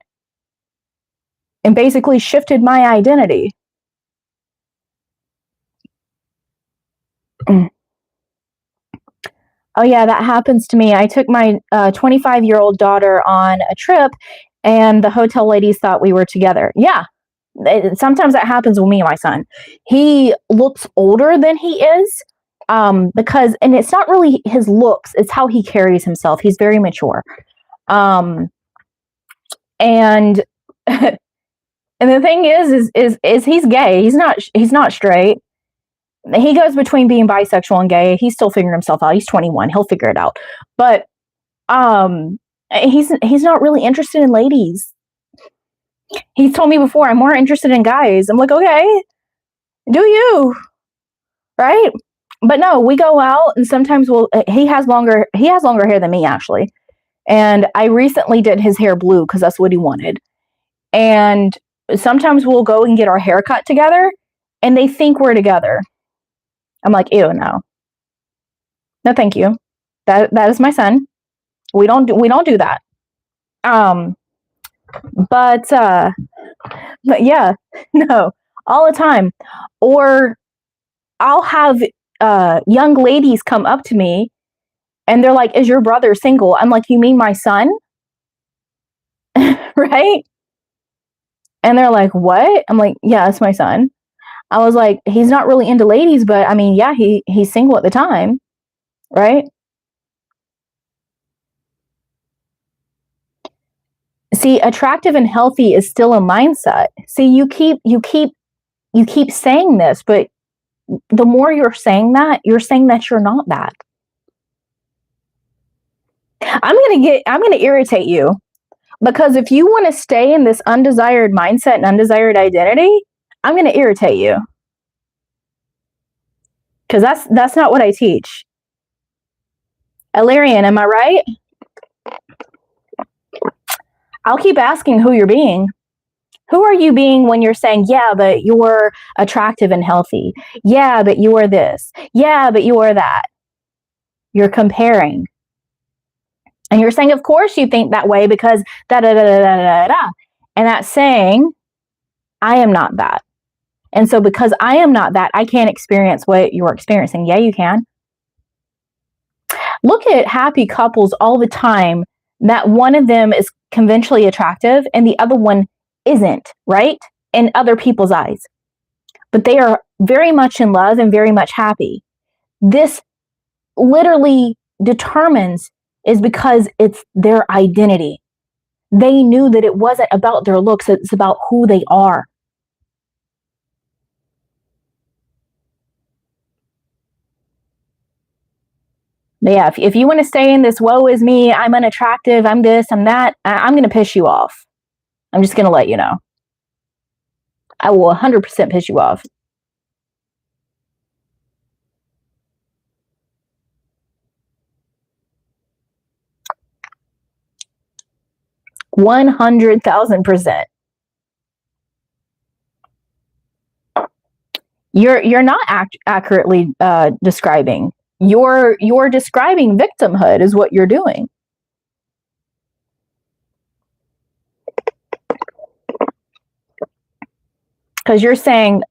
and basically shifted my identity. Oh yeah, that happens to me. I took my 25-year-old daughter on a trip, and the hotel ladies thought we were together. Yeah, sometimes that happens with me and my son. He looks older than he is, because, and it's not really his looks; it's how he carries himself. He's very mature, um, and and the thing is he's gay. He's not straight. He goes between being bisexual and gay. He's still figuring himself out. He's 21. He'll figure it out. But he's not really interested in ladies. He's told me before, I'm more interested in guys. I'm like, okay, do you, right? But no, we go out, and sometimes he has longer hair than me, actually. And I recently did his hair blue because that's what he wanted. And sometimes we'll go and get our hair cut together, and they think we're together. I'm like, ew, no, no, thank you. That is my son. We don't do that. Um, but yeah, no, all the time. Or I'll have young ladies come up to me, and they're like, "Is your brother single?" I'm like, "You mean my son?" Right? And they're like, "What?" I'm like, "Yeah, it's my son." I was like, "He's not really into ladies, but I mean, yeah, he's single at the time, right?" See, attractive and healthy is still a mindset. See, you keep saying this, but the more you're saying that you're not that. I'm gonna irritate you, because if you want to stay in this undesired mindset and undesired identity, I'm gonna irritate you, because that's not what I teach. Illyrian, am I right? I'll keep asking who you're being. Who are you being when you're saying, yeah, but you're attractive and healthy? Yeah, but you are this. Yeah, but you are that. You're comparing. And you're saying, of course you think that way because da da da da da da da. And that's saying, I am not that. And so because I am not that, I can't experience what you're experiencing. Yeah, you can. Look at happy couples all the time that one of them is conventionally attractive and the other one isn't, right? In other people's eyes. But they are very much in love and very much happy. This literally determines is because it's their identity. They knew that it wasn't about their looks, it's about who they are. But yeah, if you want to stay in this woe is me, I'm unattractive, I'm this, I'm that, I'm going to piss you off. I'm just going to let you know. I will 100% piss you off. 100,000%. You're not accurately describing. You're describing victimhood is what you're doing. Because you're saying,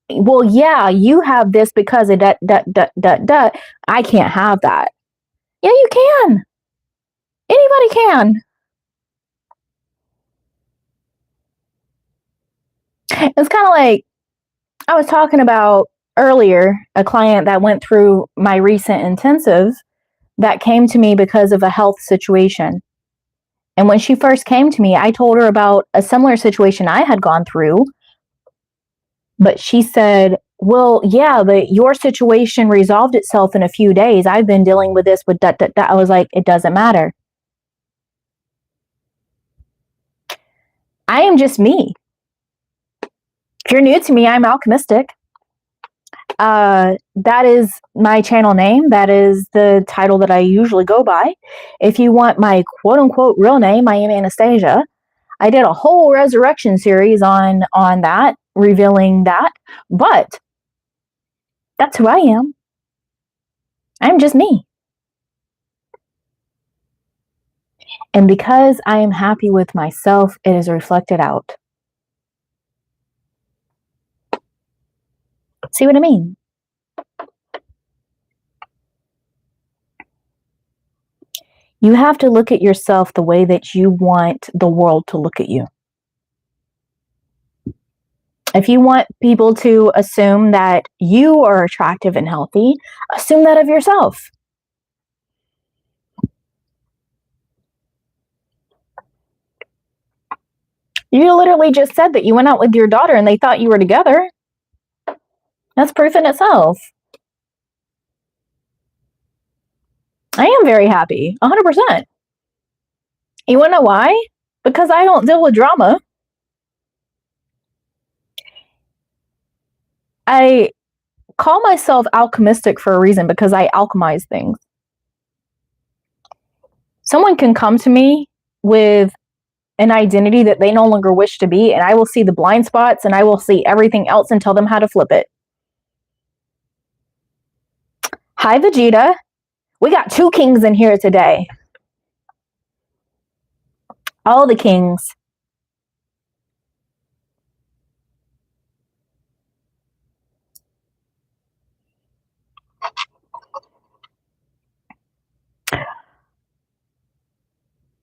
well, yeah, you have this because of that. I can't have that. Yeah, you can. Anybody can. It's kind of like I was talking about earlier, a client that went through my recent intensive that came to me because of a health situation. And when she first came to me, I told her about a similar situation I had gone through. But she said, well, yeah, but your situation resolved itself in a few days. I've been dealing with this with that. I was like, it doesn't matter. I am just me. If you're new to me, I'm Alchemistic. That is my channel name. That is the title that I usually go by. If you want my quote unquote real name, I am Anastasia. I did a whole resurrection series on that, revealing that. But that's who I am. I'm just me. And because I am happy with myself, it is reflected out. See what I mean? You have to look at yourself the way that you want the world to look at you. If you want people to assume that you are attractive and healthy, assume that of yourself. You literally just said that you went out with your daughter and they thought you were together. That's proof in itself. I am very happy, 100%. You want to know why? Because I don't deal with drama. I call myself alchemistic for a reason, because I alchemize things. Someone can come to me with an identity that they no longer wish to be, and I will see the blind spots and I will see everything else and tell them how to flip it. Hi, Vegeta. We got 2 kings in here today. All the kings.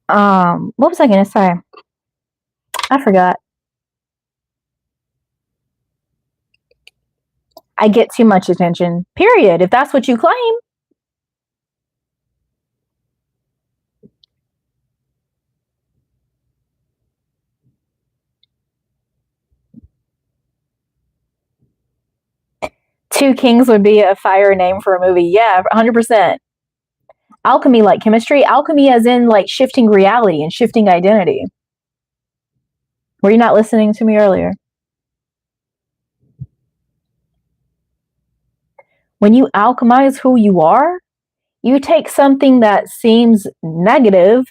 What was I going to say? I forgot. I get too much attention, period, if that's what you claim. Two Kings would be a fire name for a movie. Yeah, 100%. Alchemy, like chemistry. Alchemy as in like shifting reality and shifting identity. Were you not listening to me earlier? When you alchemize who you are, you take something that seems negative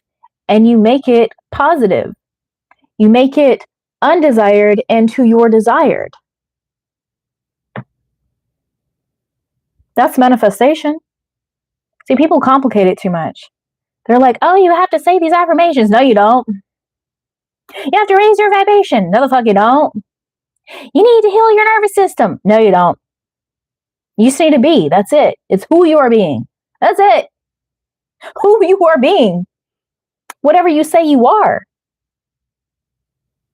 and you make it positive. You make it undesired into your desired. That's manifestation. See, people complicate it too much. They're like, oh, you have to say these affirmations. No, you don't. You have to raise your vibration. No, the fuck you don't. You need to heal your nervous system. No, you don't. You just need to be. That's it. It's who you are being. That's it. Who you are being. Whatever you say you are.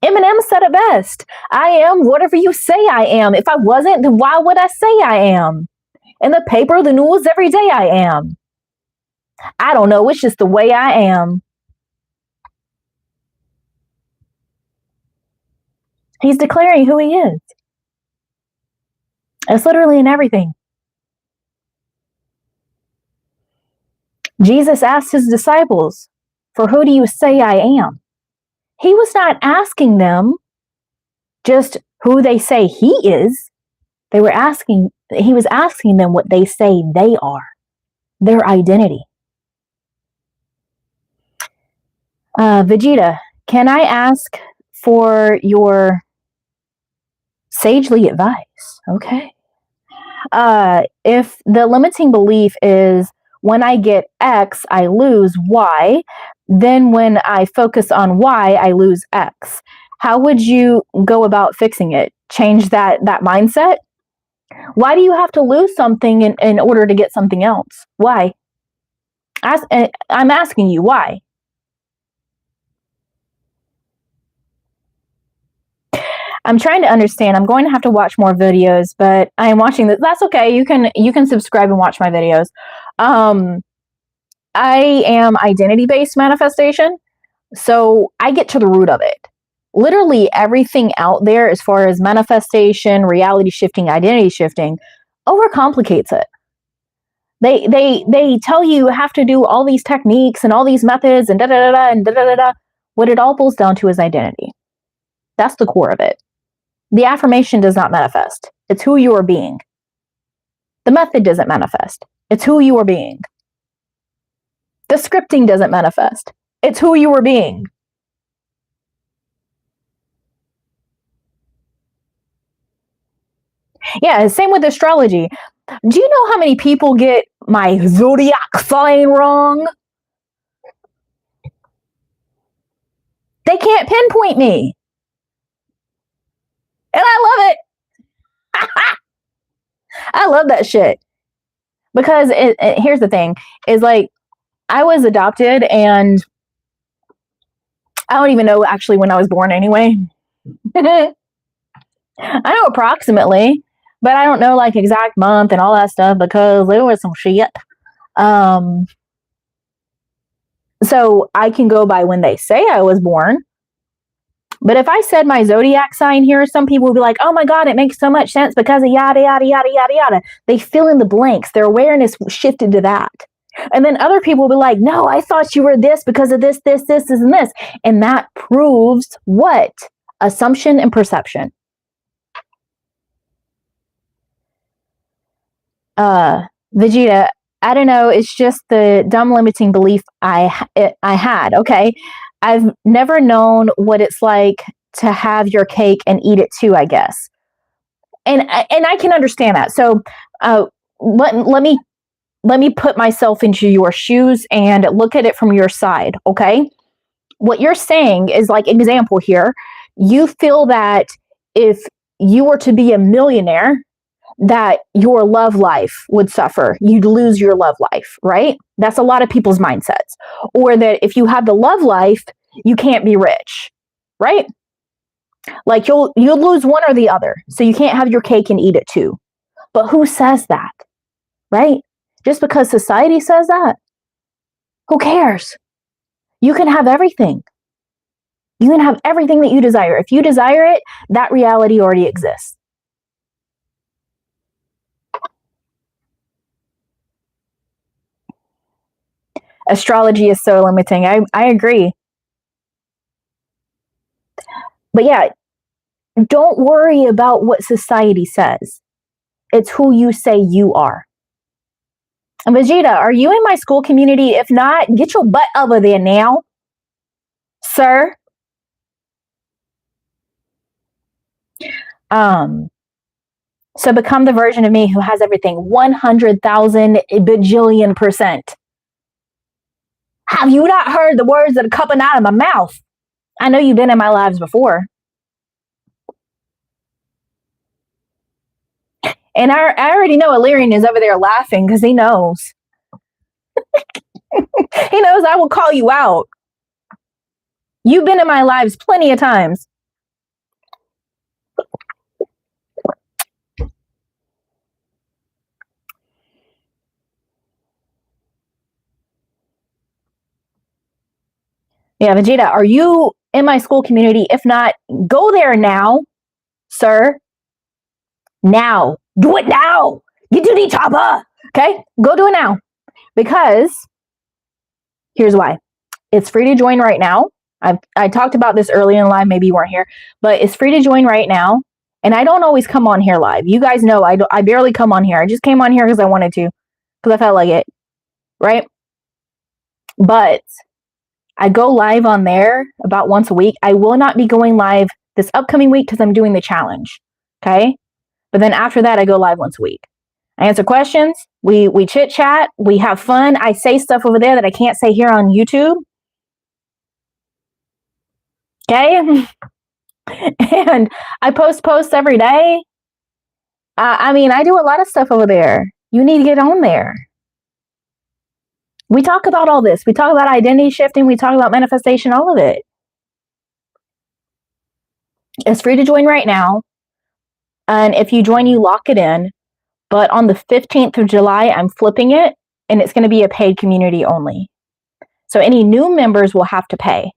Eminem said it best. I am whatever you say I am. If I wasn't, then why would I say I am? In the paper, the news, every day I am. I don't know. It's just the way I am. He's declaring who he is. It's literally in everything. Jesus asked his disciples, for who do you say I am? He was not asking them just who they say he is. He was asking them what they say they are, their identity. Vegeta, can I ask for your sagely advice? Okay. If the limiting belief is when I get X, I lose Y, then when I focus on Y, I lose X. How would you go about fixing it? Change that mindset? Why do you have to lose something in order to get something else? Why? I'm asking you, why? I'm trying to understand. I'm going to have to watch more videos, but I am watching this. That's okay. You can subscribe and watch my videos. I am identity-based manifestation, so I get to the root of it. Literally everything out there as far as manifestation, reality shifting, identity shifting, overcomplicates it. They tell you have to do all these techniques and all these methods and da-da-da-da and da-da-da-da. What it all boils down to is identity. That's the core of it. The affirmation does not manifest. It's who you are being. The method doesn't manifest. It's who you are being. The scripting doesn't manifest. It's who you are being. Yeah, same with astrology. Do you know how many people get my zodiac sign wrong? They can't pinpoint me. And I love it. I love that shit. Because here's the thing, is like, I was adopted, and I don't even know actually when I was born anyway. I know approximately, but I don't know like exact month and all that stuff because there was some shit. So I can go by when they say I was born. But if I said my zodiac sign here, some people would be like, oh my God, it makes so much sense because of yada, yada, yada, yada, yada. They fill in the blanks. Their awareness shifted to that. And then other people will be like, no, I thought you were this because of this, and this. And that proves what? Assumption and perception. Vegeta, I don't know. It's just the dumb limiting belief I had. Okay. I've never known what it's like to have your cake and eat it too, I guess. And I can understand that. So let me put myself into your shoes and look at it from your side, okay? What you're saying is like, example here, you feel that if you were to be a millionaire, that your love life would suffer. You'd lose your love life, right? That's a lot of people's mindsets. Or that if you have the love life, you can't be rich, right? Like you'll lose one or the other. So you can't have your cake and eat it too. But who says that, right? Just because society says that, who cares? You can have everything. You can have everything that you desire. If you desire it, that reality already exists. Astrology is so limiting. I agree. But yeah, don't worry about what society says. It's who you say you are. And Vegeta, are you in my Skool community? If not, get your butt over there now, sir. So become the version of me who has everything 100,000 bajillion%. Have you not heard the words that are coming out of my mouth? I know you've been in my lives before. And I already know Illyrian is over there laughing because he knows. He knows I will call you out. You've been in my lives plenty of times. Yeah, Vegeta, are you in my Skool community? If not, go there now, sir. Now. Do it now. Get to the chopper. Okay? Go do it now. Because here's why. It's free to join right now. I talked about this earlier in live. Maybe you weren't here. But it's free to join right now. And I don't always come on here live. You guys know I barely come on here. I just came on here because I wanted to. Because I felt like it. Right? But I go live on there about once a week. I will not be going live this upcoming week because I'm doing the challenge. Okay? But then after that, I go live once a week. I answer questions. We chit chat. We have fun. I say stuff over there that I can't say here on YouTube. Okay? And I post every day. I mean, I do a lot of stuff over there. You need to get on there. We talk about all this. We talk about identity shifting. We talk about manifestation, all of it. It's free to join right now. And if you join, you lock it in. But on the 15th of July, I'm flipping it. And it's going to be a paid community only. So any new members will have to pay.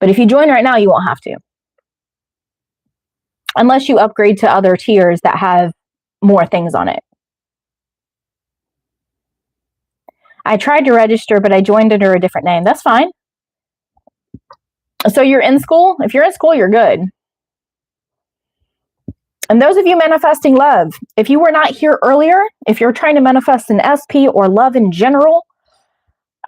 But if you join right now, you won't have to. Unless you upgrade to other tiers that have more things on it. I tried to register, but I joined under a different name. That's fine. So you're in Skool? If you're in Skool, you're good. And those of you manifesting love, if you were not here earlier, if you're trying to manifest an SP or love in general,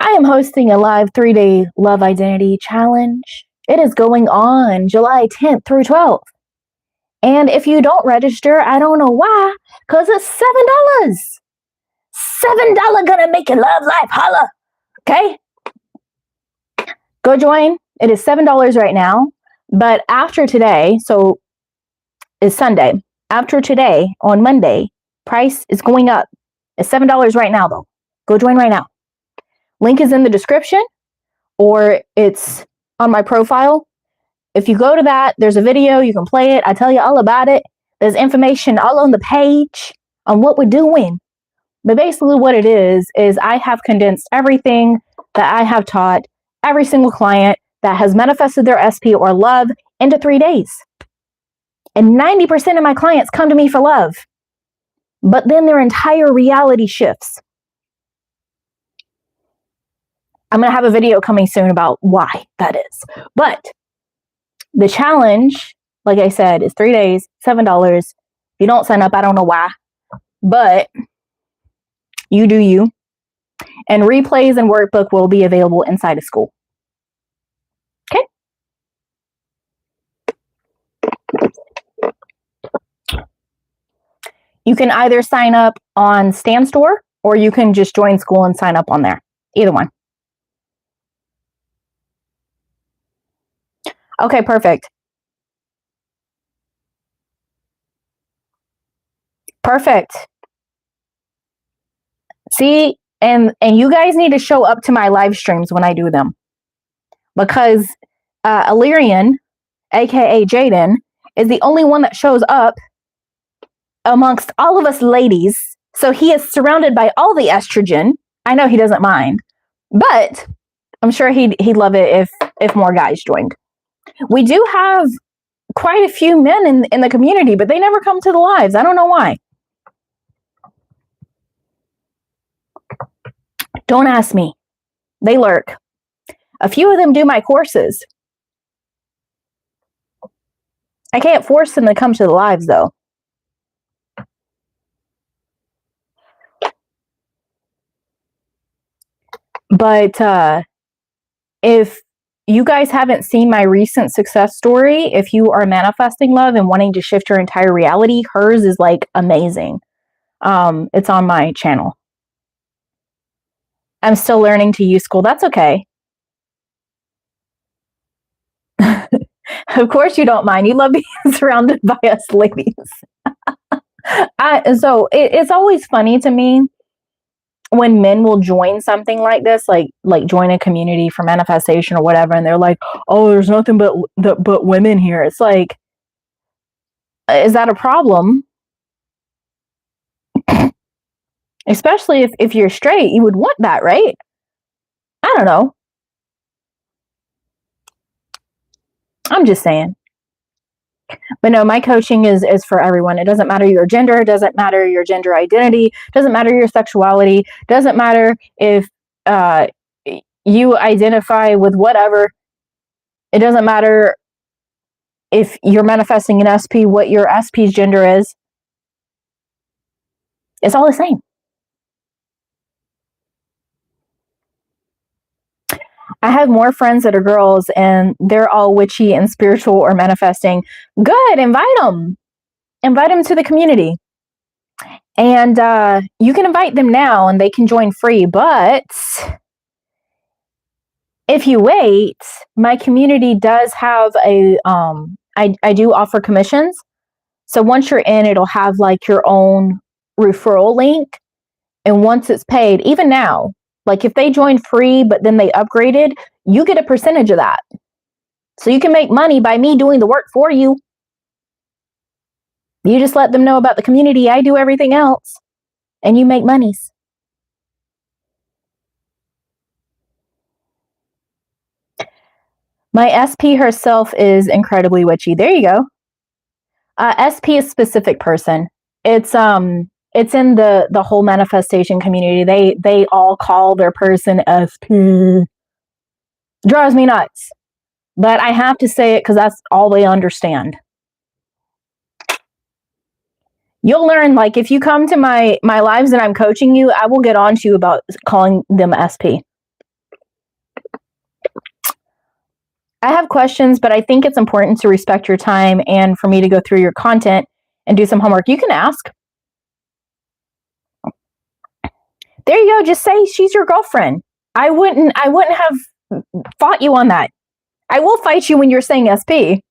I am hosting a live 3-day love identity challenge. It is going on July 10th through 12th. And if you don't register, I don't know why, because it's $7. $7 gonna make your love life holla. Okay? Go join. It is $7 right now. But after today, so it's Sunday. After today, on Monday, price is going up. It's $7 right now, though. Go join right now. Link is in the description, or it's on my profile. If you go to that, there's a video, you can play it. I tell you all about it. There's information all on the page on what we're doing. But basically what it is I have condensed everything that I have taught every single client that has manifested their SP or love into 3 days. And 90% of my clients come to me for love. But then their entire reality shifts. I'm going to have a video coming soon about why that is. But the challenge, like I said, is 3 days, $7. If you don't sign up, I don't know why. But you do you. And replays and workbook will be available inside of Skool. Okay? You can either sign up on Stan Store, or you can just join Skool and sign up on there. Either one. Okay, perfect. Perfect. See, and you guys need to show up to my live streams when I do them. Because Illyrian, aka Jaden, is the only one that shows up amongst all of us ladies. So he is surrounded by all the estrogen. I know he doesn't mind, but I'm sure he'd love it if more guys joined. We do have quite a few men in the community, but they never come to the lives. I don't know why. Don't ask me. They lurk. A few of them do my courses. I can't force them to come to the lives, though. But if you guys haven't seen my recent success story, if you are manifesting love and wanting to shift your entire reality, hers is like amazing. It's on my channel. I'm still learning to use Skool. That's okay. Of course you don't mind. You love being surrounded by us ladies. So it's always funny to me when men will join something like this, like join a community for manifestation or whatever, and they're like, "Oh, there's nothing but women here." It's like, is that a problem? Especially if you're straight, you would want that, right? I don't know. I'm just saying. But no, my coaching is for everyone. It doesn't matter your gender. It doesn't matter your gender identity. It doesn't matter your sexuality. It doesn't matter if you identify with whatever. It doesn't matter if you're manifesting an SP, what your SP's gender is. It's all the same. I have more friends that are girls, and they're all witchy and spiritual or manifesting. Good, invite them. Invite them to the community. And you can invite them now, and they can join free. But if you wait, my community does have a, I do offer commissions. So once you're in, it'll have like your own referral link. And once it's paid, even now, like if they join free, but then they upgraded, you get a percentage of that. So you can make money by me doing the work for you. You just let them know about the community. I do everything else. And you make monies. My SP herself is incredibly witchy. There you go. SP is specific person. It's in the whole manifestation community. They all call their person SP. Drives me nuts. But I have to say it because that's all they understand. You'll learn, like, if you come to my lives and I'm coaching you, I will get on to you about calling them SP. I have questions, but I think it's important to respect your time and for me to go through your content and do some homework. You can ask. There you go. Just say she's your girlfriend. I wouldn't have fought you on that. I will fight you when you're saying SP.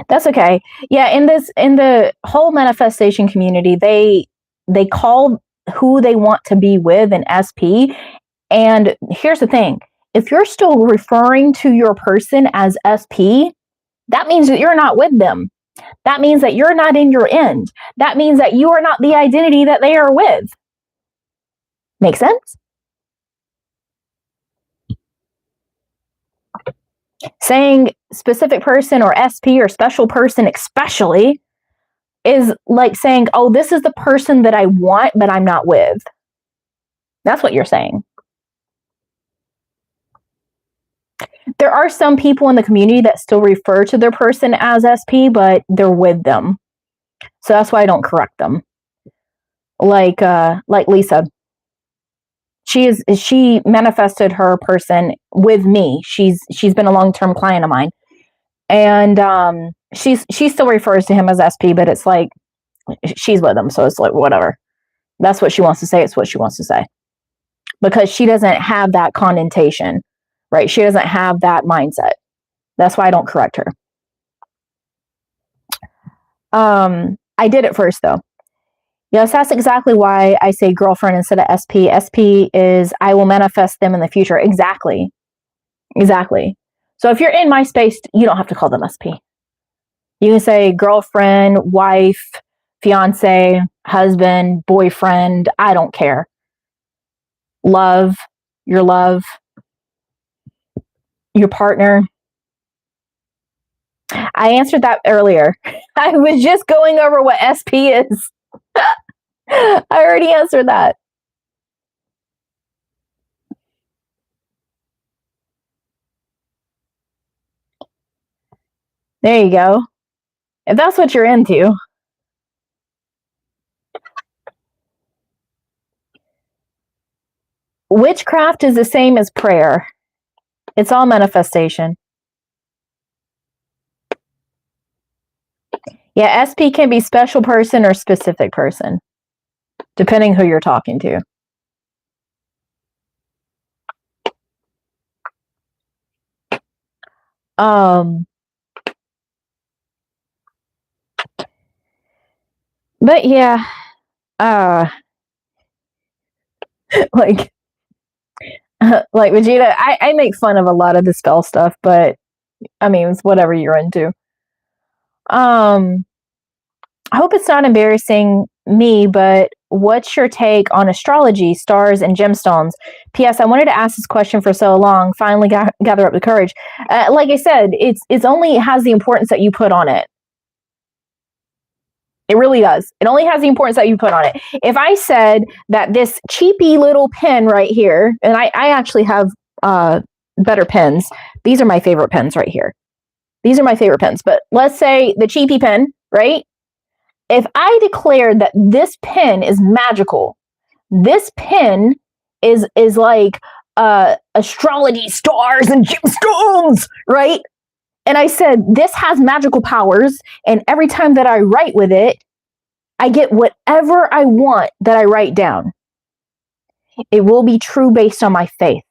That's okay. Yeah, in the whole manifestation community, they call who they want to be with an SP. And here's the thing. If you're still referring to your person as SP, that means that you're not with them. That means that you're not in your end. That means that you are not the identity that they are with. Make sense? Saying specific person or SP or special person especially is like saying, oh, this is the person that I want, but I'm not with. That's what you're saying. There are some people in the community that still refer to their person as SP, but they're with them. So that's why I don't correct them. Like Lisa. She manifested her person with me. She's been a long-term client of mine. And she still refers to him as SP, but it's like she's with him, so it's like whatever. That's what she wants to say. It's what she wants to say. Because she doesn't have that connotation, right? She doesn't have that mindset. That's why I don't correct her. I did it first though. Yes, that's exactly why I say girlfriend instead of SP. SP is I will manifest them in the future. Exactly. So if you're in my space, you don't have to call them SP. You can say girlfriend, wife, fiance, husband, boyfriend. I don't care. Love, your partner. I answered that earlier. I was just going over what SP is. I already answered that. There you go. If that's what you're into. Witchcraft is the same as prayer. It's all manifestation. Yeah, SP can be special person or specific person, depending who you're talking to. But yeah, like Vegeta, I make fun of a lot of the spell stuff, but I mean, it's whatever you're into. I hope it's not embarrassing me, but what's your take on astrology, stars, and gemstones? P.S. I wanted to ask this question for so long. Finally gather up the courage. Like I said, it's only has the importance that you put on it. It really does. It only has the importance that you put on it. If I said that this cheapy little pen right here, and I actually have better pens. These are my favorite pens right here. These are my favorite pens. But let's say the cheapy pen, right? If I declared that this pen is magical, this pen is like astrology, stars, and gemstones, right? And I said, this has magical powers, and every time that I write with it, I get whatever I want that I write down. It will be true based on my faith.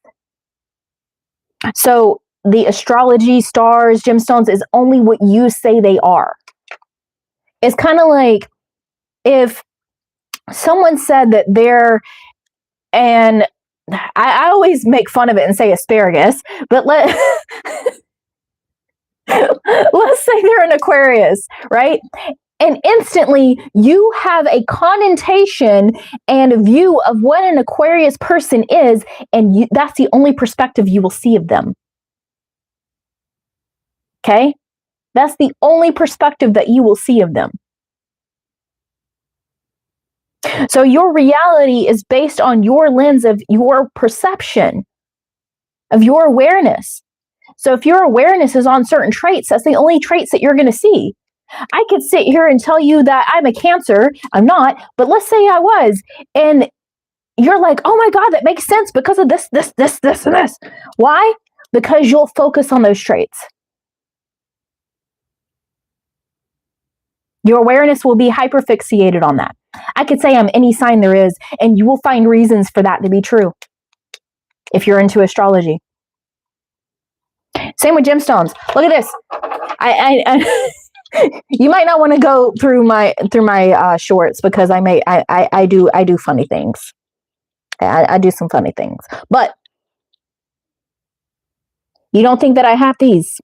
So the astrology, stars, gemstones is only what you say they are. It's kind of like if someone said that they're, and I always make fun of it and say asparagus, but let's say they're an Aquarius, right? And instantly you have a connotation and a view of what an Aquarius person is, and that's the only perspective you will see of them. Okay? That's the only perspective that you will see of them. So your reality is based on your lens of your perception, of your awareness. So if your awareness is on certain traits, that's the only traits that you're going to see. I could sit here and tell you that I'm a Cancer. I'm not, but let's say I was. And you're like, oh my God, that makes sense because of this, and this. Why? Because you'll focus on those traits. Your awareness will be hyperfixated on that. I could say I'm any sign there is, and you will find reasons for that to be true if you're into astrology. Same with gemstones. Look at this. You might not want to go through my shorts because I do funny things. I do some funny things, but you don't think that I have these?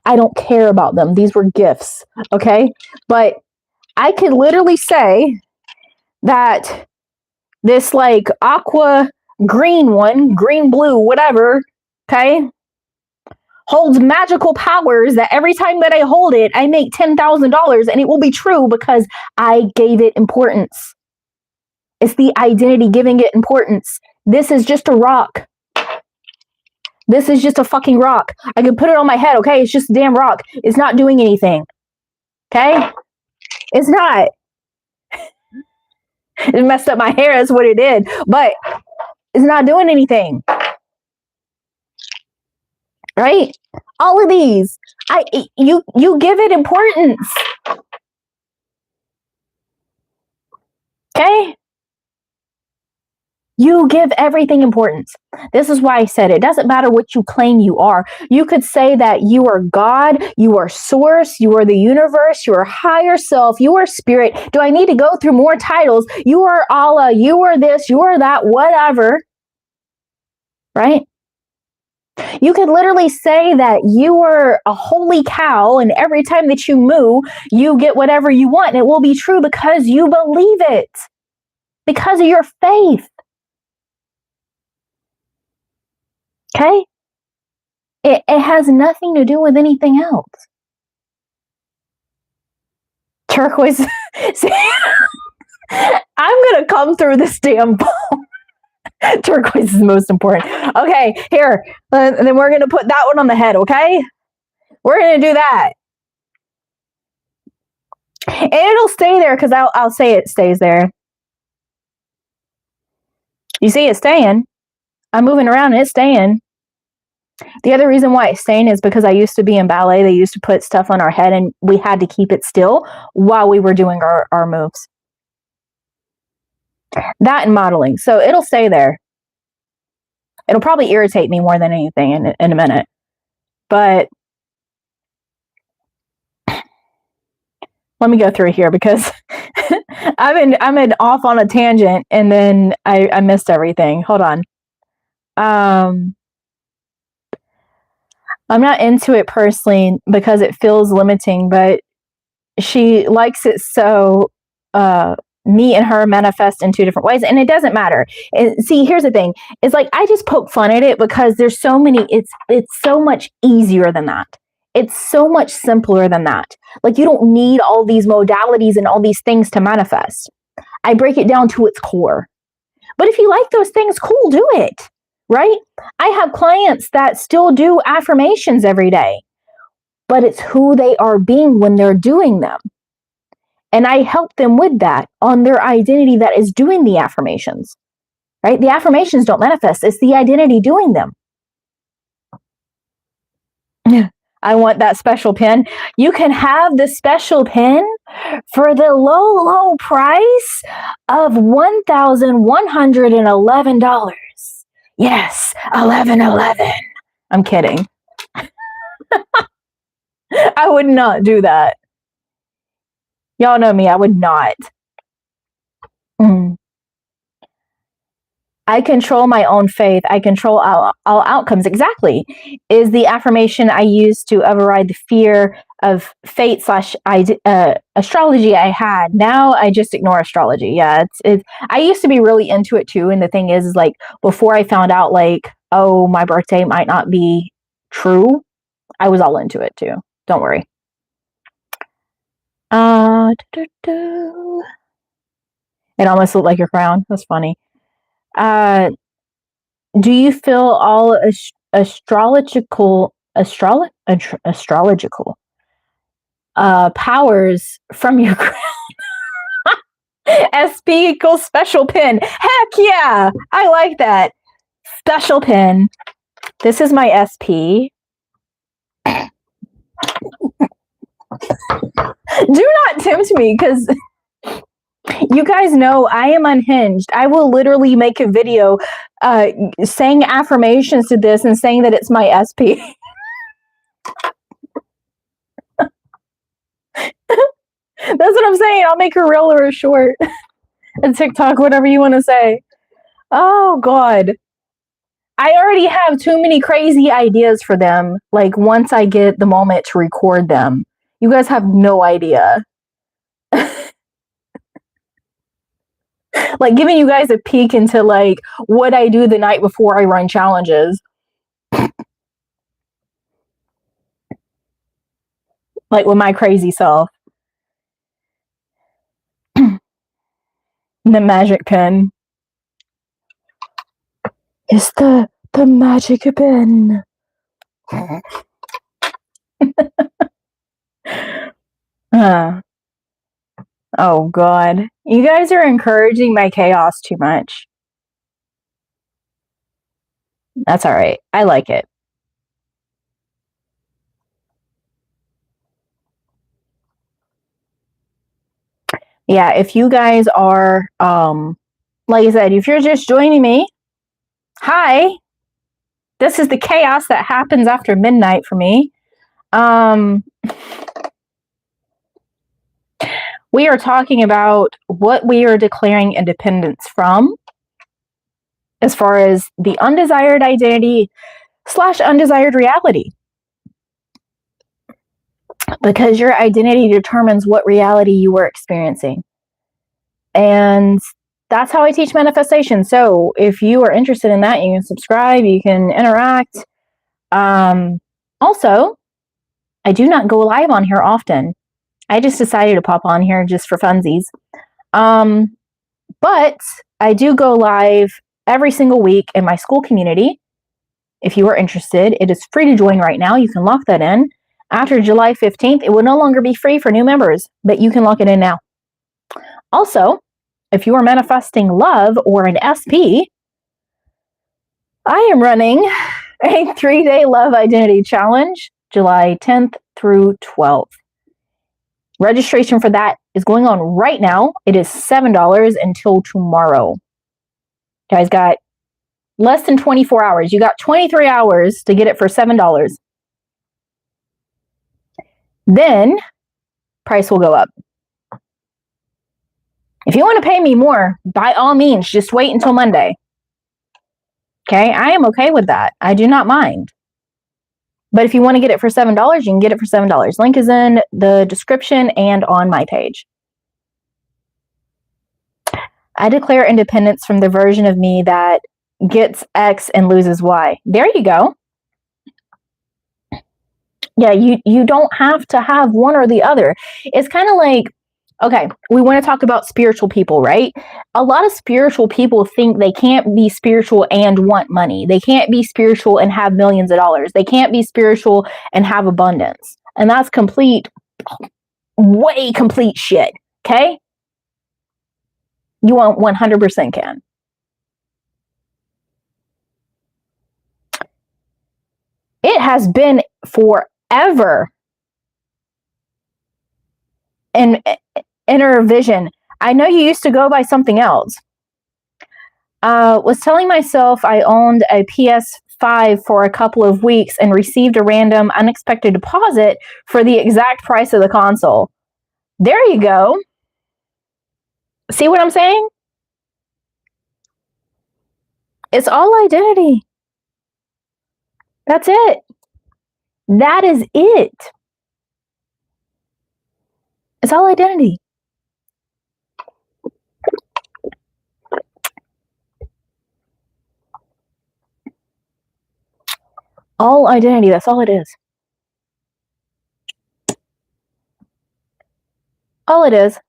I don't care about them. These were gifts, okay? But I could literally say that this like aqua green one, green blue, whatever, okay, holds magical powers that every time that I hold it, I make $10,000, and it will be true because I gave it importance. It's the identity giving it importance. This is just a rock. This is just a fucking rock. I can put it on my head, okay? It's just a damn rock. It's not doing anything. Okay? It's not. It messed up my hair, that's what it did. But it's not doing anything. Right? All of these. You give it importance. Okay? You give everything importance. This is why I said it doesn't matter what you claim you are. You could say that you are God, you are source, you are the universe, you are higher self, you are spirit. Do I need to go through more titles? You are Allah, you are this, you are that, whatever. Right? You could literally say that you are a holy cow, and every time that you moo, you get whatever you want. And it will be true because you believe it, because of your faith. Okay? It has nothing to do with anything else. Turquoise. See, I'm going to come through this damn phone. Turquoise is most important. Okay, here. And then we're going to put that one on the head, okay? We're going to do that. And it'll stay there because I'll say it stays there. You see it staying. I'm moving around and it's staying. The other reason why it's staying is because I used to be in ballet. They used to put stuff on our head and we had to keep it still while we were doing our moves. That and modeling. So it'll stay there. It'll probably irritate me more than anything in a minute. But let me go through here because I've been off on a tangent and then I missed everything. Hold on. I'm not into it personally because it feels limiting, but she likes it so me and her manifest in two different ways, and it doesn't matter. And see, here's the thing. It's like I just poke fun at it because there's so many, it's so much easier than that. It's so much simpler than that. Like you don't need all these modalities and all these things to manifest. I break it down to its core. But if you like those things, cool, do it. Right? I have clients that still do affirmations every day, but it's who they are being when they're doing them. And I help them with that on their identity that is doing the affirmations, right? The affirmations don't manifest. It's the identity doing them. I want that special pen. You can have the special pen for the low price of $1,111. Yes, 1111. I'm kidding. I would not do that. Y'all know me, I would not. I control my own faith. I control all outcomes. Exactly. Is the affirmation I use to override the fear of fate / astrology I had. Now I just ignore astrology. Yeah, it's I used to be really into it too. And the thing is like before I found out like, oh, my birthday might not be true, I was all into it too. Don't worry. It almost looked like your crown. That's funny. Do you feel all astrological powers from your crown? SP equals special pin. Heck yeah! I like that. Special pin. This is my SP. Do not tempt me because you guys know I am unhinged. I will literally make a video saying affirmations to this and saying that it's my SP. I'm saying? I'll make a reel or a short. A TikTok, whatever you want to say. Oh, God. I already have too many crazy ideas for them. Like, once I get the moment to record them, you guys have no idea. Like, giving you guys a peek into, like, what I do the night before I run challenges. Like, with my crazy self. The magic pen. It's the magic pen. Oh, God. You guys are encouraging my chaos too much. That's all right. I like it. Yeah, if you guys are, like I said, if you're just joining me, hi. This is the chaos that happens after midnight for me. We are talking about what we are declaring independence from, as far as the undesired identity / undesired reality. Because your identity determines what reality you are experiencing. And that's how I teach manifestation. So if you are interested in that, you can subscribe, you can interact. Also, I do not go live on here often. I just decided to pop on here just for funsies. But I do go live every single week in my Skool community. If you are interested, it is free to join right now. You can lock that in. After July 15th, it will no longer be free for new members, but you can lock it in now. Also, if you are manifesting love or an SP, I am running a 3-day love identity challenge, July 10th through 12th. Registration for that is going on right now. It is $7 until tomorrow. You guys got less than 24 hours. You got 23 hours to get it for $7. Then price will go up. If you want to pay me more, by all means, just wait until Monday. Okay, I am okay with that. I do not mind. But if you want to get it for $7, you can get it for $7. Link is in the description and on my page. I declare independence from the version of me that gets X and loses Y. There you go. Yeah, you don't have to have one or the other. It's kind of like, okay, we want to talk about spiritual people, right? A lot of spiritual people think they can't be spiritual and want money. They can't be spiritual and have millions of dollars. They can't be spiritual and have abundance. And that's way complete shit, okay? You 100% can. It has been forever in inner vision. I know you used to go by something else. Was telling myself I owned a PS5 for a couple of weeks and received a random unexpected deposit for the exact price of the console. There you go. See what I'm saying? It's all identity. That's it. That is it. It's all identity. All identity. That's all it is. All it is.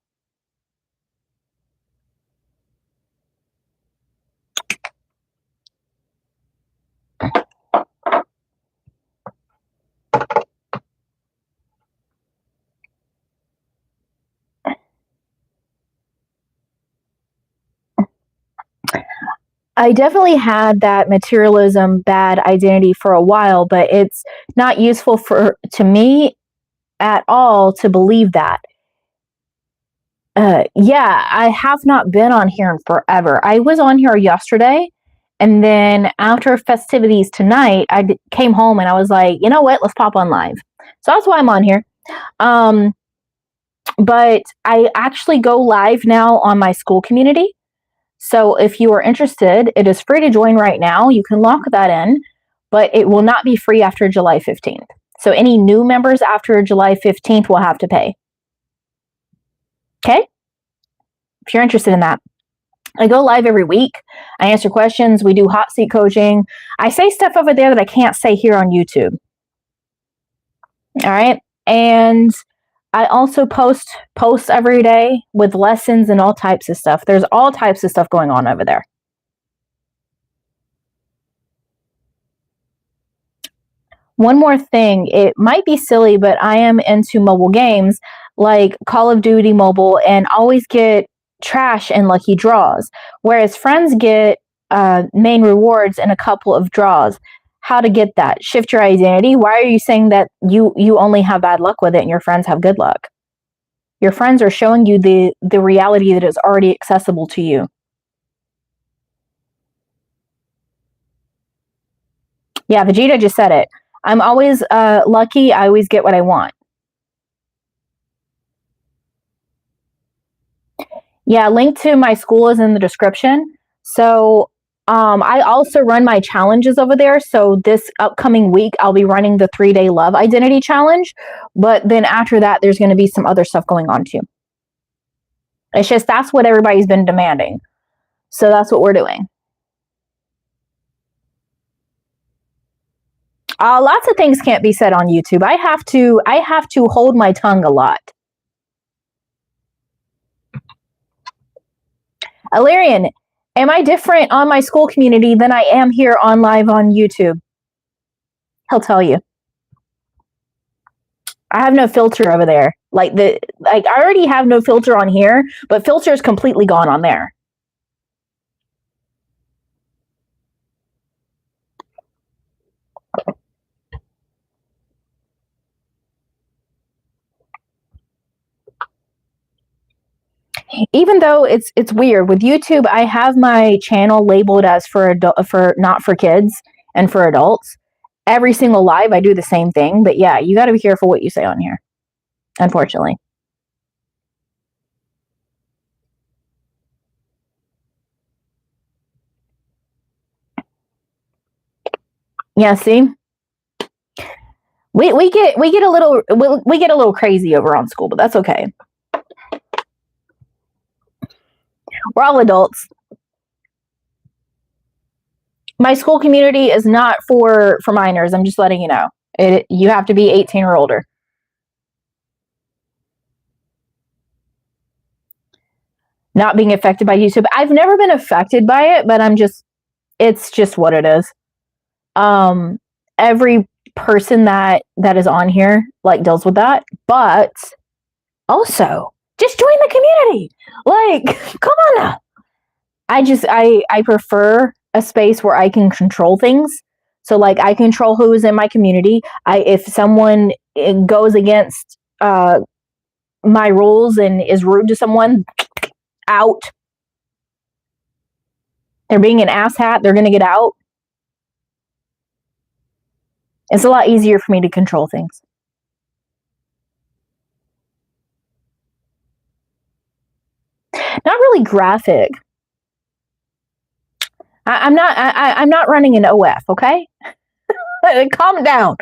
I definitely had that materialism bad identity for a while, but it's not useful to me at all to believe that. Yeah, I have not been on here in forever. I was on here yesterday, and then after festivities tonight, I came home and I was like, you know what? Let's pop on live. So that's why I'm on here. But I actually go live now on my Skool community. So if you are interested, it is free to join right now. You can lock that in, but it will not be free after July 15th. So any new members after July 15th will have to pay. Okay? If you're interested in that. I go live every week. I answer questions. We do hot seat coaching. I say stuff over there that I can't say here on YouTube. All right. And I also posts every day with lessons and all types of stuff. There's all types of stuff going on over there. One more thing, it might be silly, but I am into mobile games like Call of Duty Mobile and always get trash and lucky draws, whereas friends get main rewards and a couple of draws. How to get that? Shift your identity. Why are you saying that you only have bad luck with it and your friends have good luck? Your friends are showing you the reality that is already accessible to you. Yeah, Vegeta just said it. I'm always lucky. I always get what I want. Yeah, link to my Skool is in the description. So I also run my challenges over there. So this upcoming week, I'll be running the 3-day love identity challenge. But then after that, there's going to be some other stuff going on too. It's just that's what everybody's been demanding. So that's what we're doing. Lots of things can't be said on YouTube. I have to hold my tongue a lot. Illyrian, am I different on my Skool community than I am here on live on YouTube? He'll tell you. I have no filter over there. Like I already have no filter on here, but filter is completely gone on there. Even though it's weird with YouTube, I have my channel labeled as for not for kids and for adults. Every single live, I do the same thing. But yeah, you got to be careful what you say on here, unfortunately. Yeah, see, we get a little crazy over on Skool, but that's okay. We're all adults. My Skool community is not for minors. I'm just letting you know. You have to be 18 or older. Not being affected by YouTube. I've never been affected by it, but it's just what it is. Every person that is on here like deals with that, but also just join the community. Like, come on now. I prefer a space where I can control things. So like I control who is in my community. If someone goes against my rules and is rude to someone, out. They're being an asshat, they're going to get out. It's a lot easier for me to control things. Not really graphic. I'm not running an OF, okay? Calm down.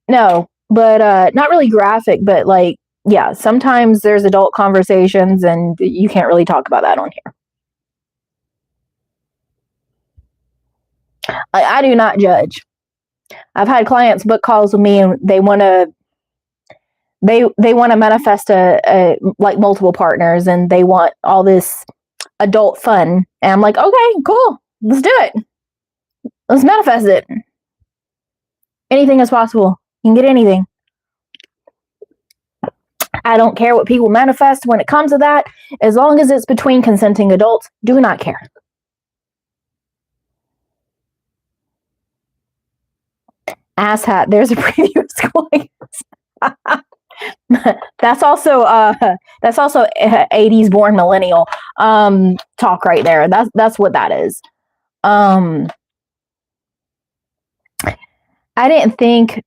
No, but not really graphic, but like, yeah, sometimes there's adult conversations and you can't really talk about that on here. I do not judge. I've had clients book calls with me and they want to manifest like multiple partners and they want all this adult fun. And I'm like, okay, cool. Let's do it. Let's manifest it. Anything is possible. You can get anything. I don't care what people manifest when it comes to that. As long as it's between consenting adults, do not care. Asshat, there's a preview of Skool. That's also 80s born millennial talk right there. That's what that is. I didn't think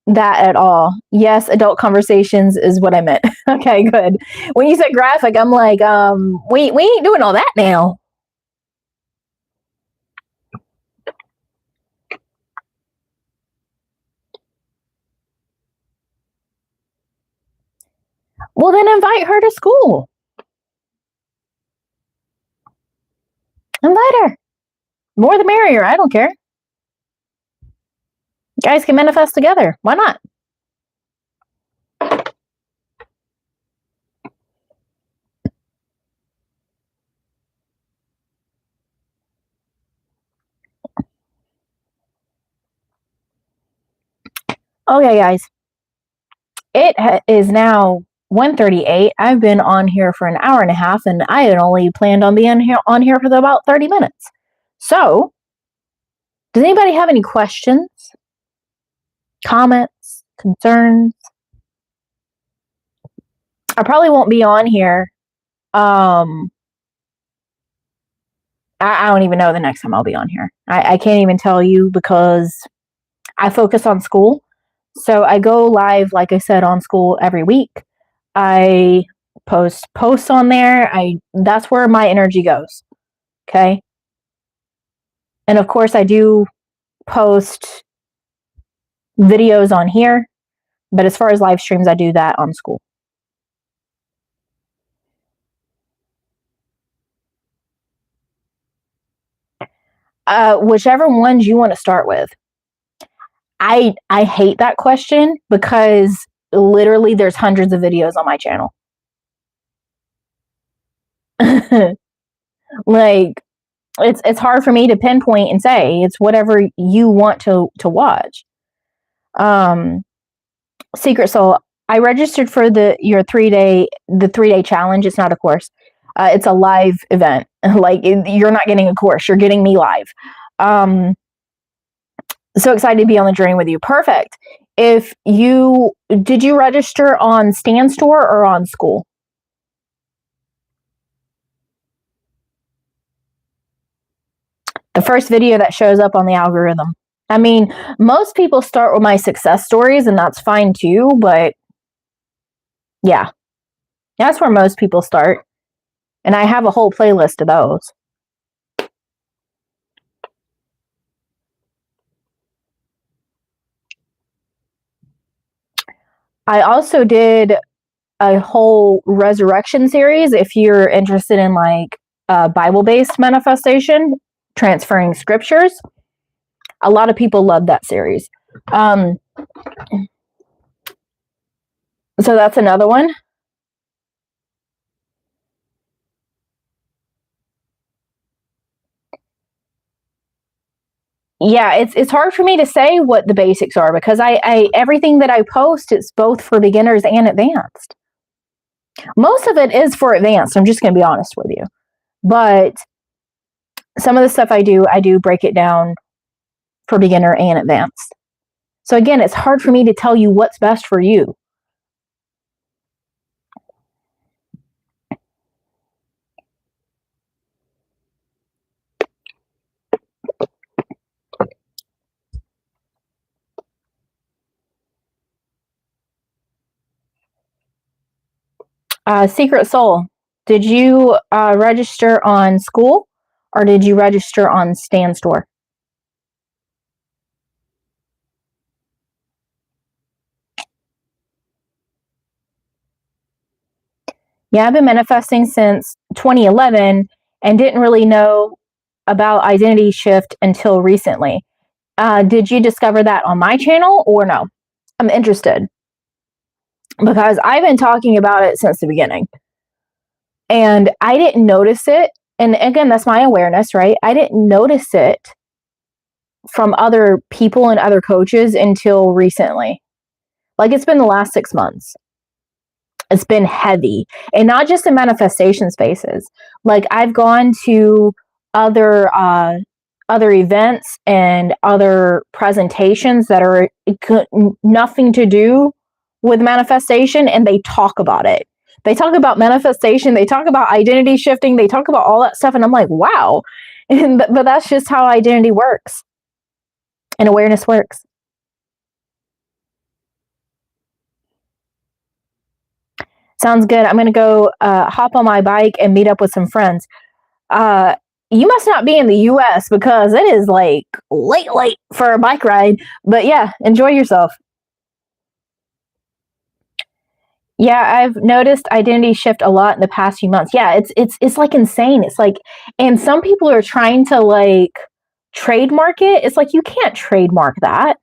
that at all. Yes, adult conversations is what I meant. Okay, good. When you said graphic, I'm like, we ain't doing all that now. Well, then invite her to school. Invite her. More the merrier. I don't care. You guys can manifest together. Why not? Okay, guys. It is now 1:38. I've been on here for an hour and a half, and I had only planned on being on here for about 30 minutes. So, does anybody have any questions, comments, concerns? I probably won't be on here. I don't even know the next time I'll be on here. I can't even tell you because I focus on Skool. So I go live, like I said, on Skool every week. I post posts on there. That's where my energy goes. Okay. And of course, I do post videos on here. But as far as live streams, I do that on Skool. Whichever ones you want to start with. I hate that question because literally there's hundreds of videos on my channel. Like it's hard for me to pinpoint and say. It's whatever you want to watch. Secret Soul, I registered for the 3-day challenge. It's not a course. It's a live event. Like you're not getting a course, you're getting me live. So excited to be on the journey with you. Perfect. Did you register on Stan Store or on Skool? The first video that shows up on the algorithm. I mean, most people start with my success stories, and that's fine too, but yeah, that's where most people start. And I have a whole playlist of those. I also did a whole resurrection series if you're interested in like Bible-based manifestation, transferring scriptures. A lot of people love that series. So that's another one. Yeah, it's hard for me to say what the basics are because I everything that I post is both for beginners and advanced. Most of it is for advanced. I'm just going to be honest with you. But some of the stuff I do break it down for beginner and advanced. So again, it's hard for me to tell you what's best for you. Secret Soul, did you register on Skool or did you register on Stan Store? Yeah, I've been manifesting since 2011 and didn't really know about identity shift until recently. Did you discover that on my channel or no? I'm interested because I've been talking about it since the beginning and I didn't notice it. And again, that's my awareness, right? I didn't notice it from other people and other coaches until recently. Like it's been the last 6 months. It's been heavy, and not just in manifestation spaces. Like I've gone to other events and other presentations that are nothing to do with manifestation, and they talk about it. They talk about manifestation. They talk about identity shifting. They talk about all that stuff, and I'm like, wow. But that's just how identity works and awareness works. Sounds good. I'm going to go hop on my bike and meet up with some friends. You must not be in the US because it is like late for a bike ride. But yeah, enjoy yourself. Yeah, I've noticed identity shift a lot in the past few months. Yeah, it's like insane. It's like, and some people are trying to like trademark it. It's like you can't trademark that.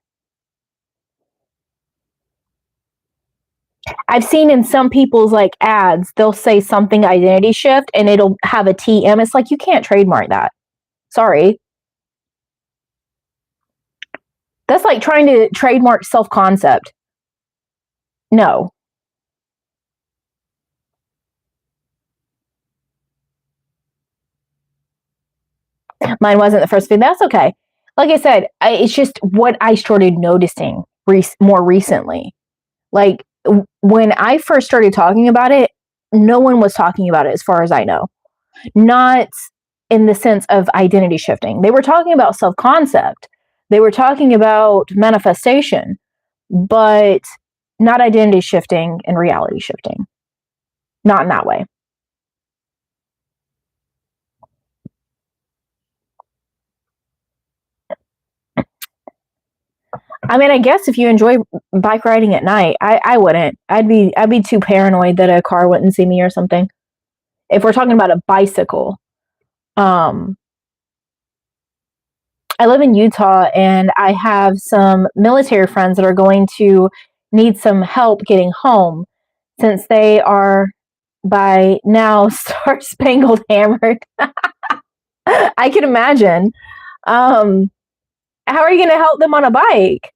I've seen in some people's like ads, they'll say something identity shift and it'll have a TM. It's like you can't trademark that. Sorry. That's like trying to trademark self-concept. No. Mine wasn't the first food. That's okay. Like I said, it's just what I started noticing more recently. Like when I first started talking about it, no one was talking about it as far as I know. Not in the sense of identity shifting. They were talking about self-concept. They were talking about manifestation, but not identity shifting and reality shifting. Not in that way. I mean, I guess if you enjoy bike riding at night, I wouldn't. I'd be too paranoid that a car wouldn't see me or something. If we're talking about a bicycle, um, I live in Utah and I have some military friends that are going to need some help getting home since they are by now star spangled hammered. I can imagine. Um, how are you going to help them on a bike?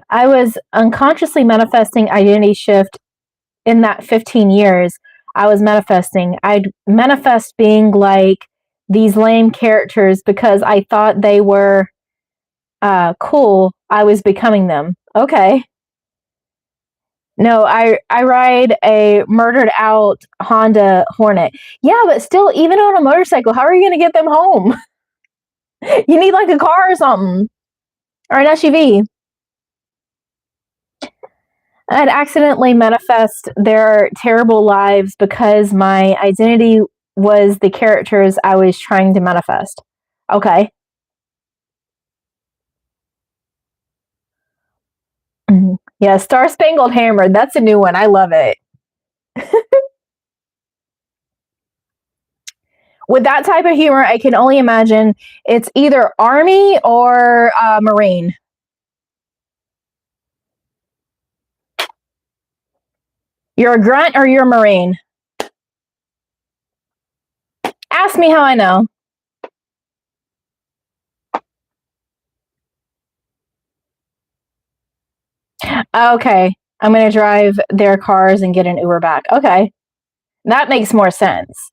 I was unconsciously manifesting identity shift in that 15 years. I was manifesting. I'd manifest being like these lame characters because I thought they were cool. I was becoming them. Okay. No, I ride a murdered out Honda Hornet. Yeah, but still, even on a motorcycle, how are you going to get them home? You need like a car or something, or an SUV. I'd accidentally manifest their terrible lives because my identity was the characters I was trying to manifest. Okay. Mm-hmm. Yeah, Star Spangled Hammer. That's a new one. I love it. With that type of humor, I can only imagine it's either Army or Marine. You're a grunt or you're a Marine. Ask me how I know. Okay. I'm going to drive their cars and get an Uber back. Okay. That makes more sense.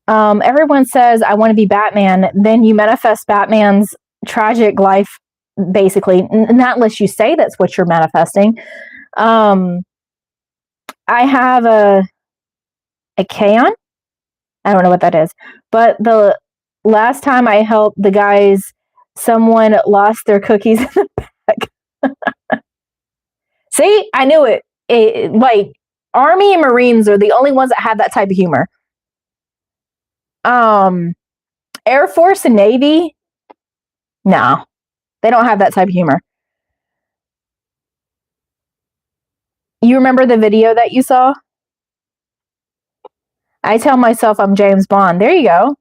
Everyone says, I want to be Batman. Then you manifest Batman's tragic life, basically. Not unless you say that's what you're manifesting. I have a Kaon. I don't know what that is. But the last time I helped the guys, someone lost their cookies in the bag. See, I knew it. Like Army and Marines are the only ones that have that type of humor. Um, Air Force and Navy, no, they don't have that type of humor. You remember the video that you saw? I tell myself I'm James Bond. There you go.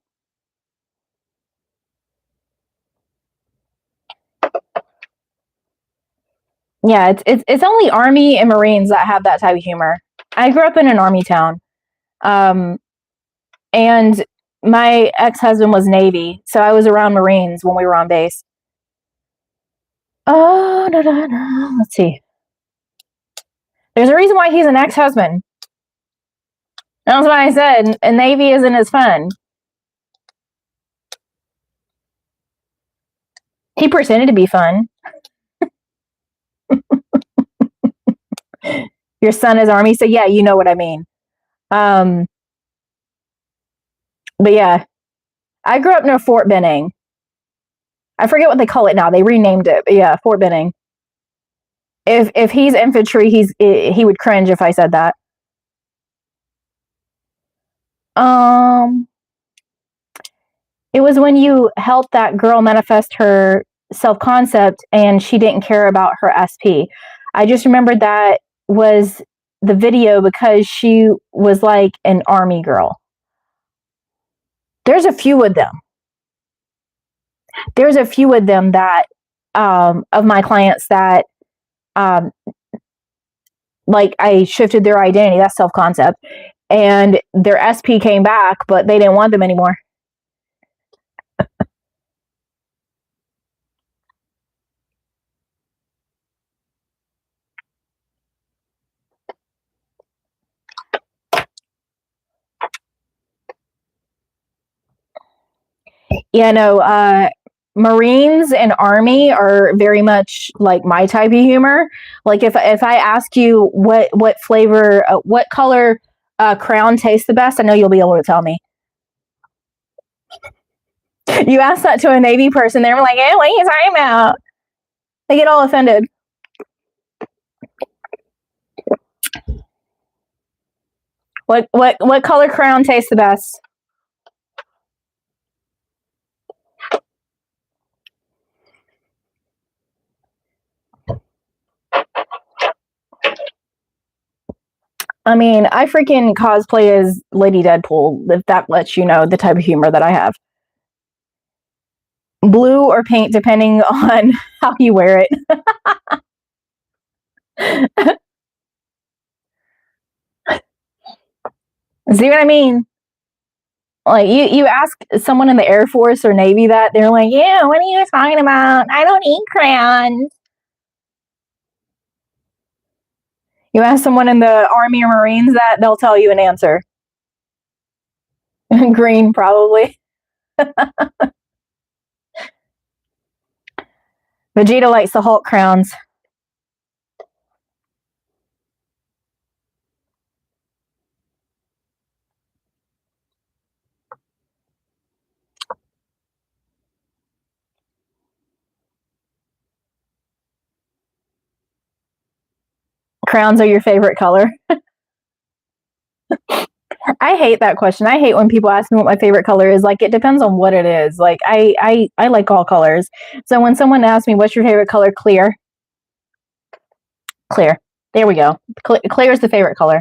Yeah, it's only Army and Marines that have that type of humor. I grew up in an Army town, um, and my ex-husband was Navy, so I was around Marines when we were on base. Oh, no, no, no. Let's see. There's a reason why he's an ex-husband. That's what I said. And Navy isn't as fun. He pretended to be fun. Your son is Army, so yeah, you know what I mean. Um, but yeah, I grew up near Fort Benning. I forget what they call it now. They renamed it, but yeah, Fort Benning. If he's infantry, he would cringe if I said that. It was when you helped that girl manifest her self-concept and she didn't care about her SP. I just remembered that was the video because she was like an army girl. There's a few of them. There's a few of them that of my clients that like I shifted their identity, that's self-concept, and their SP came back, but they didn't want them anymore. Yeah, no, Marines and Army are very much like my type of humor. Like if I ask you what flavor, what color crown tastes the best, I know you'll be able to tell me. You ask that to a Navy person, they're like, "Eh, what are you talking about?" They get all offended. What color crown tastes the best? I mean, I freaking cosplay as Lady Deadpool, if that lets you know the type of humor that I have. Blue or pink, depending on how you wear it. See what I mean? Like you ask someone in the Air Force or Navy that, they're like, "Yeah, what are you talking about? I don't eat crayons." You ask someone in the Army or Marines that, they'll tell you an answer. Green, probably. Vegeta likes the Hulk crowns. Crowns are your favorite color? I hate that question. I hate when people ask me what my favorite color is. Like, it depends on what it is. Like, I like all colors. So when someone asks me, what's your favorite color? Clear. Clear. There we go. Clear is the favorite color.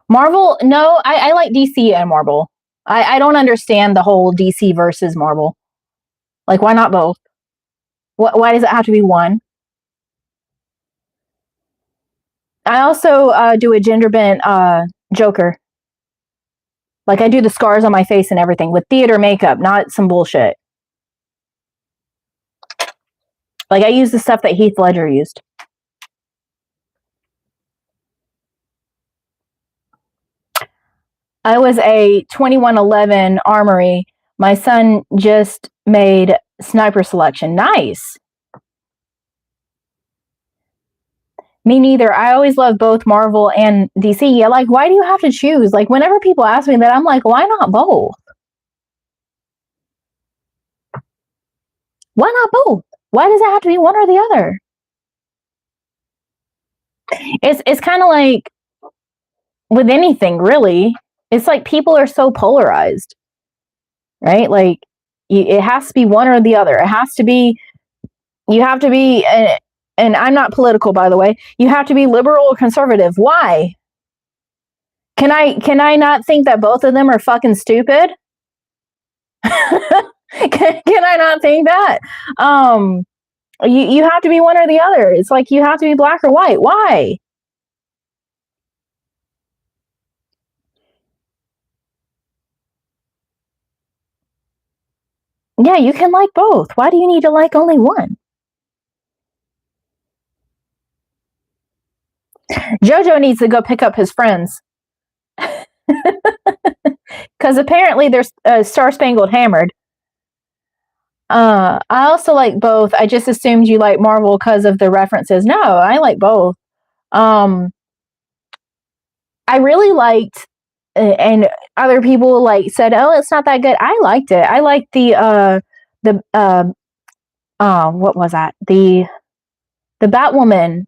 Marvel, no, I like DC and Marvel. I don't understand the whole DC versus Marvel. Like, why not both? Why does it have to be one? I also do a gender bent Joker. Like, I do the scars on my face and everything with theater makeup, not some bullshit. Like, I use the stuff that Heath Ledger used. I was a 2111 Armory. My son just made Sniper Selection. Nice. Me neither. I always love both Marvel and DC. Yeah, like, why do you have to choose? Like, whenever people ask me that, I'm like, why not both? Why not both? Why does it have to be one or the other? It's kind of like with anything, really. It's like people are so polarized, right? Like, it has to be one or the other. It has to be, you have to be, and I'm not political, by the way, you have to be liberal or conservative. Why? Can I not think that both of them are fucking stupid? Can I not think that? You have to be one or the other. It's like you have to be black or white. Why? Yeah, you can like both. Why do you need to like only one? Jojo needs to go pick up his friends. Because apparently there's Star Spangled Hammered. I also like both. I just assumed you like Marvel because of the references. No, I like both. I really liked, and other people like said, "Oh, it's not that good." I liked it. I liked what was that? The Batwoman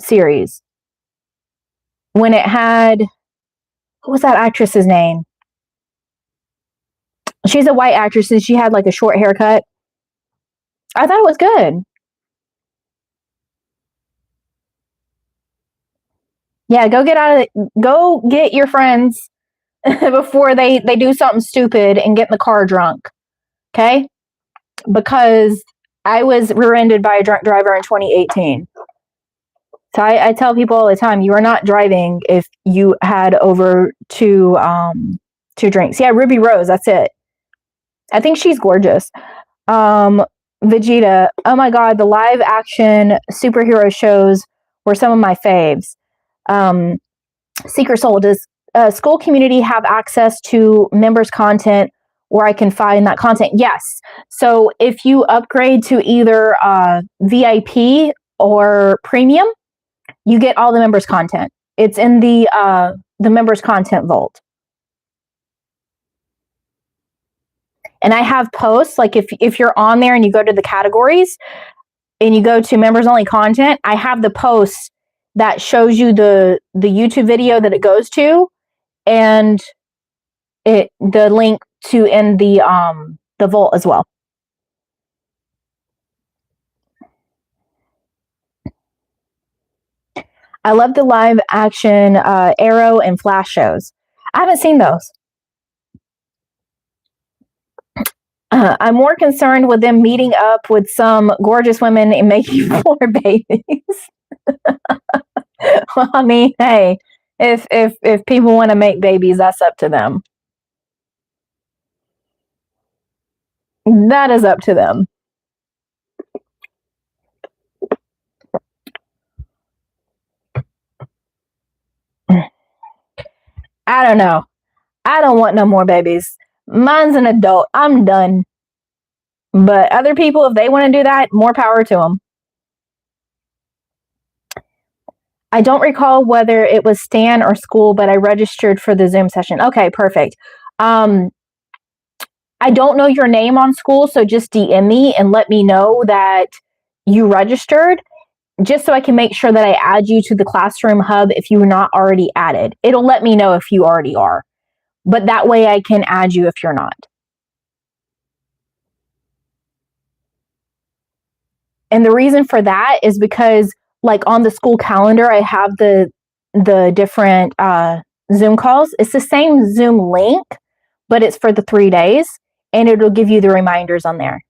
series, when it had, what was that actress's name? She's a white actress and she had like a short haircut. I thought it was good. Yeah, go get your friends before they do something stupid and get in the car drunk. Okay? Because I was rear-ended by a drunk driver in 2018. So I tell people all the time, you are not driving if you had over two drinks. Yeah, Ruby Rose, that's it. I think she's gorgeous. Vegeta, oh my god, the live action superhero shows were some of my faves. Secret Soul, does Skool community have access to members' content where I can find that content? Yes. So if you upgrade to either VIP or premium, you get all the members' content. It's in the members' content vault. And I have posts, like if you're on there and you go to the categories and you go to members only content, I have the posts that shows you the YouTube video that it goes to and the link to in the vault as well. I love the live action Arrow and Flash shows. I haven't seen those. I'm more concerned with them meeting up with some gorgeous women and making 4 babies. Well, I mean, hey, if people want to make babies, that's up to them. That is up to them. I don't know. I don't want no more babies. Mine's an adult. I'm done. But other people, if they want to do that, more power to them. I don't recall whether it was Stan or Skool, but I registered for the Zoom session. Okay, perfect. I don't know your name on Skool, so just DM me and let me know that you registered, just so I can make sure that I add you to the Classroom Hub if you're not already added. It'll let me know if you already are, but that way I can add you if you're not. And the reason for that is because, like, on the Skool calendar, I have the different Zoom calls. It's the same Zoom link, but it's for the 3 days, and it'll give you the reminders on there.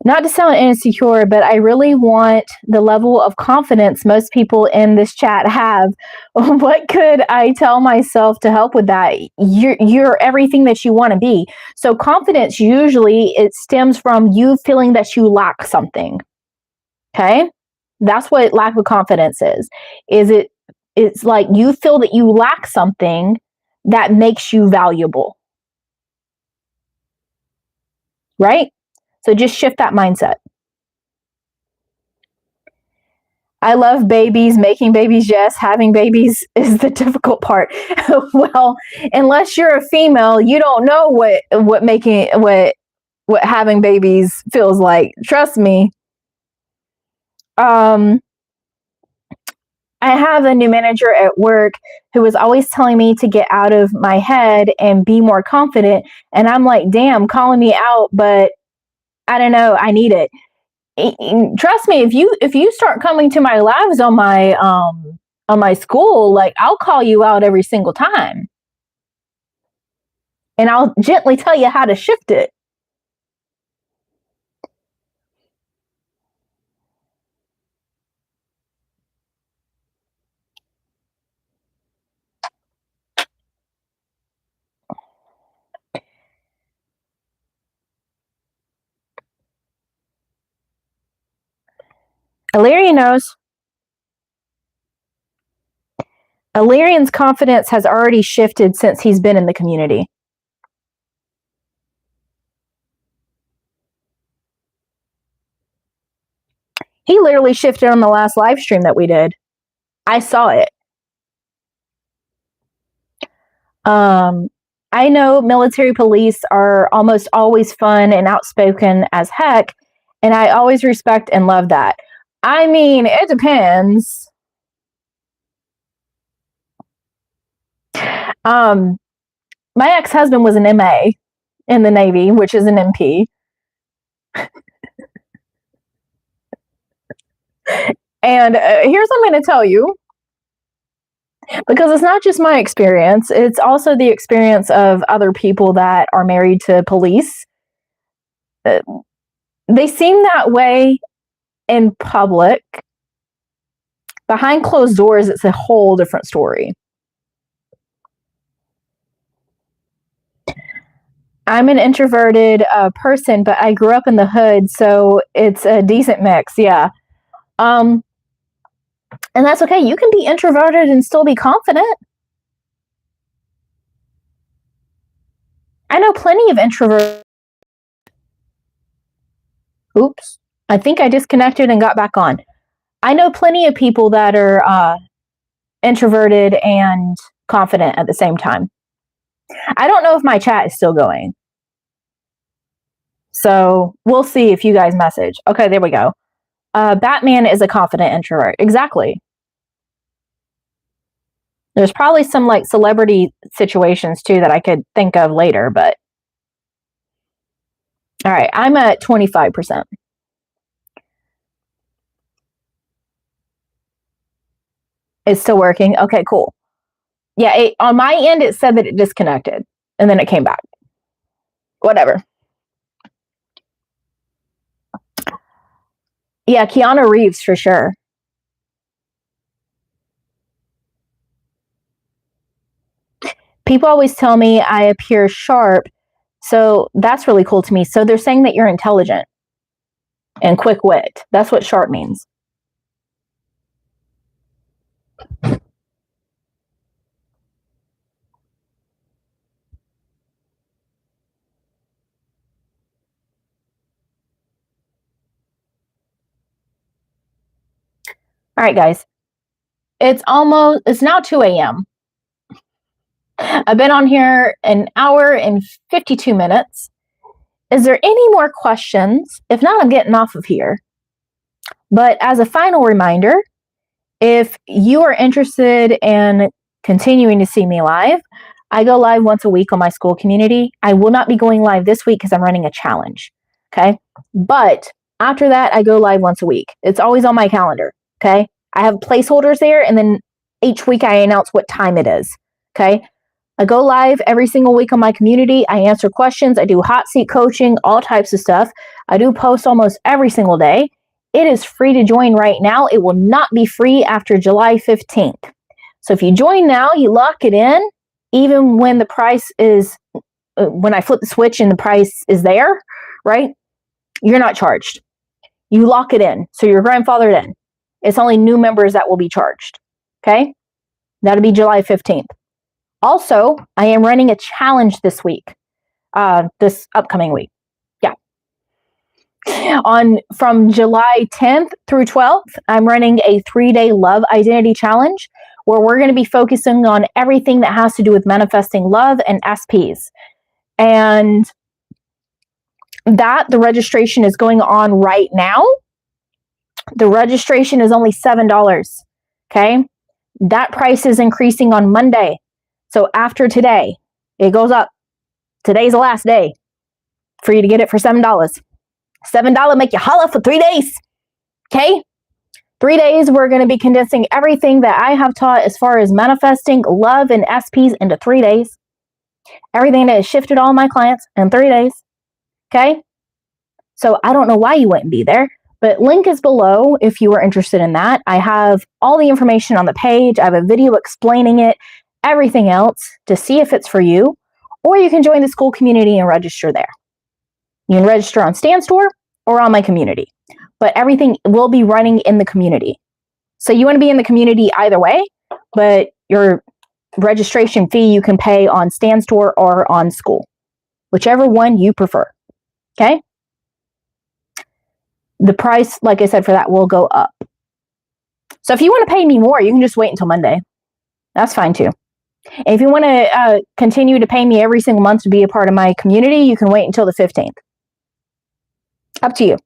Not to sound insecure, but I really want the level of confidence most people in this chat have. What could I tell myself to help with that? You're everything that you want to be. So confidence, usually it stems from you feeling that you lack something. Okay? That's what lack of confidence is. It's like you feel that you lack something that makes you valuable. Right? So just shift that mindset. I love babies, making babies, yes. Having babies is the difficult part. Well, unless you're a female, you don't know what having babies feels like. Trust me. I have a new manager at work who is always telling me to get out of my head and be more confident. And I'm like, damn, calling me out, but I don't know, I need it. Trust me, if you start coming to my lives on my Skool, like, I'll call you out every single time. And I'll gently tell you how to shift it. Illyrian knows. Illyrian's confidence has already shifted since he's been in the community. He literally shifted on the last live stream that we did. I saw it. I know military police are almost always fun and outspoken as heck, and I always respect and love that. I mean, it depends. My ex-husband was an MA in the Navy, which is an MP. And here's what I'm going to tell you, because it's not just my experience, it's also the experience of other people that are married to police. They seem that way in public. Behind closed doors, it's a whole different story. I'm an introverted person, but I grew up in the hood, so it's a decent mix. Yeah. And that's okay. You can be introverted and still be confident. I know plenty of introverts. Oops. I think I disconnected and got back on. I know plenty of people that are introverted and confident at the same time. I don't know if my chat is still going. So we'll see if you guys message. Okay, there we go. Batman is a confident introvert. Exactly. There's probably some like celebrity situations too that I could think of later, but all right, I'm at 25%. It's still working. Okay, cool. Yeah, on my end, it said that it disconnected and then it came back. Whatever. Yeah, Keanu Reeves for sure. People always tell me I appear sharp, so that's really cool to me. So they're saying that you're intelligent and quick wit. That's what sharp means. All right, guys. It's now 2 a.m. I've been on here an hour and 52 minutes. Is there any more questions? If not, I'm getting off of here. But as a final reminder, if you are interested in continuing to see me live, I go live once a week on my Skool community. I will not be going live this week because I'm running a challenge. Okay. But after that, I go live once a week. It's always on my calendar. Okay. I have placeholders there, and then each week I announce what time it is. Okay. I go live every single week on my community. I answer questions. I do hot seat coaching, all types of stuff. I do post almost every single day. It is free to join right now. It will not be free after July 15th. So if you join now, you lock it in, even when the price is, when I flip the switch and the price is there, right? You're not charged. You lock it in. So you're grandfathered in. It's only new members that will be charged. Okay? That'll be July 15th. Also, I am running a challenge this week, this upcoming week. Yeah. From July 10th through 12th, I'm running a 3-day love identity challenge where we're going to be focusing on everything that has to do with manifesting love and SPs. And the registration is going on right now. The registration is only $7. Okay. That price is increasing on Monday. So after today, it goes up. Today's the last day for you to get it for $7. $7 make you holla for 3 days. Okay? 3 days, we're going to be condensing everything that I have taught as far as manifesting love and SPs into 3 days. Everything that has shifted all my clients in 3 days. Okay? So I don't know why you wouldn't be there, but link is below if you are interested in that. I have all the information on the page. I have a video explaining it, everything else to see if it's for you, or you can join the Skool community and register there. You can register on StanStore or on my community, but everything will be running in the community. So you want to be in the community either way, but your registration fee you can pay on StanStore or on Skool, whichever one you prefer. Okay? The price, like I said, for that will go up. So if you want to pay me more, you can just wait until Monday. That's fine too. And if you want to continue to pay me every single month to be a part of my community, you can wait until the 15th. Up to you.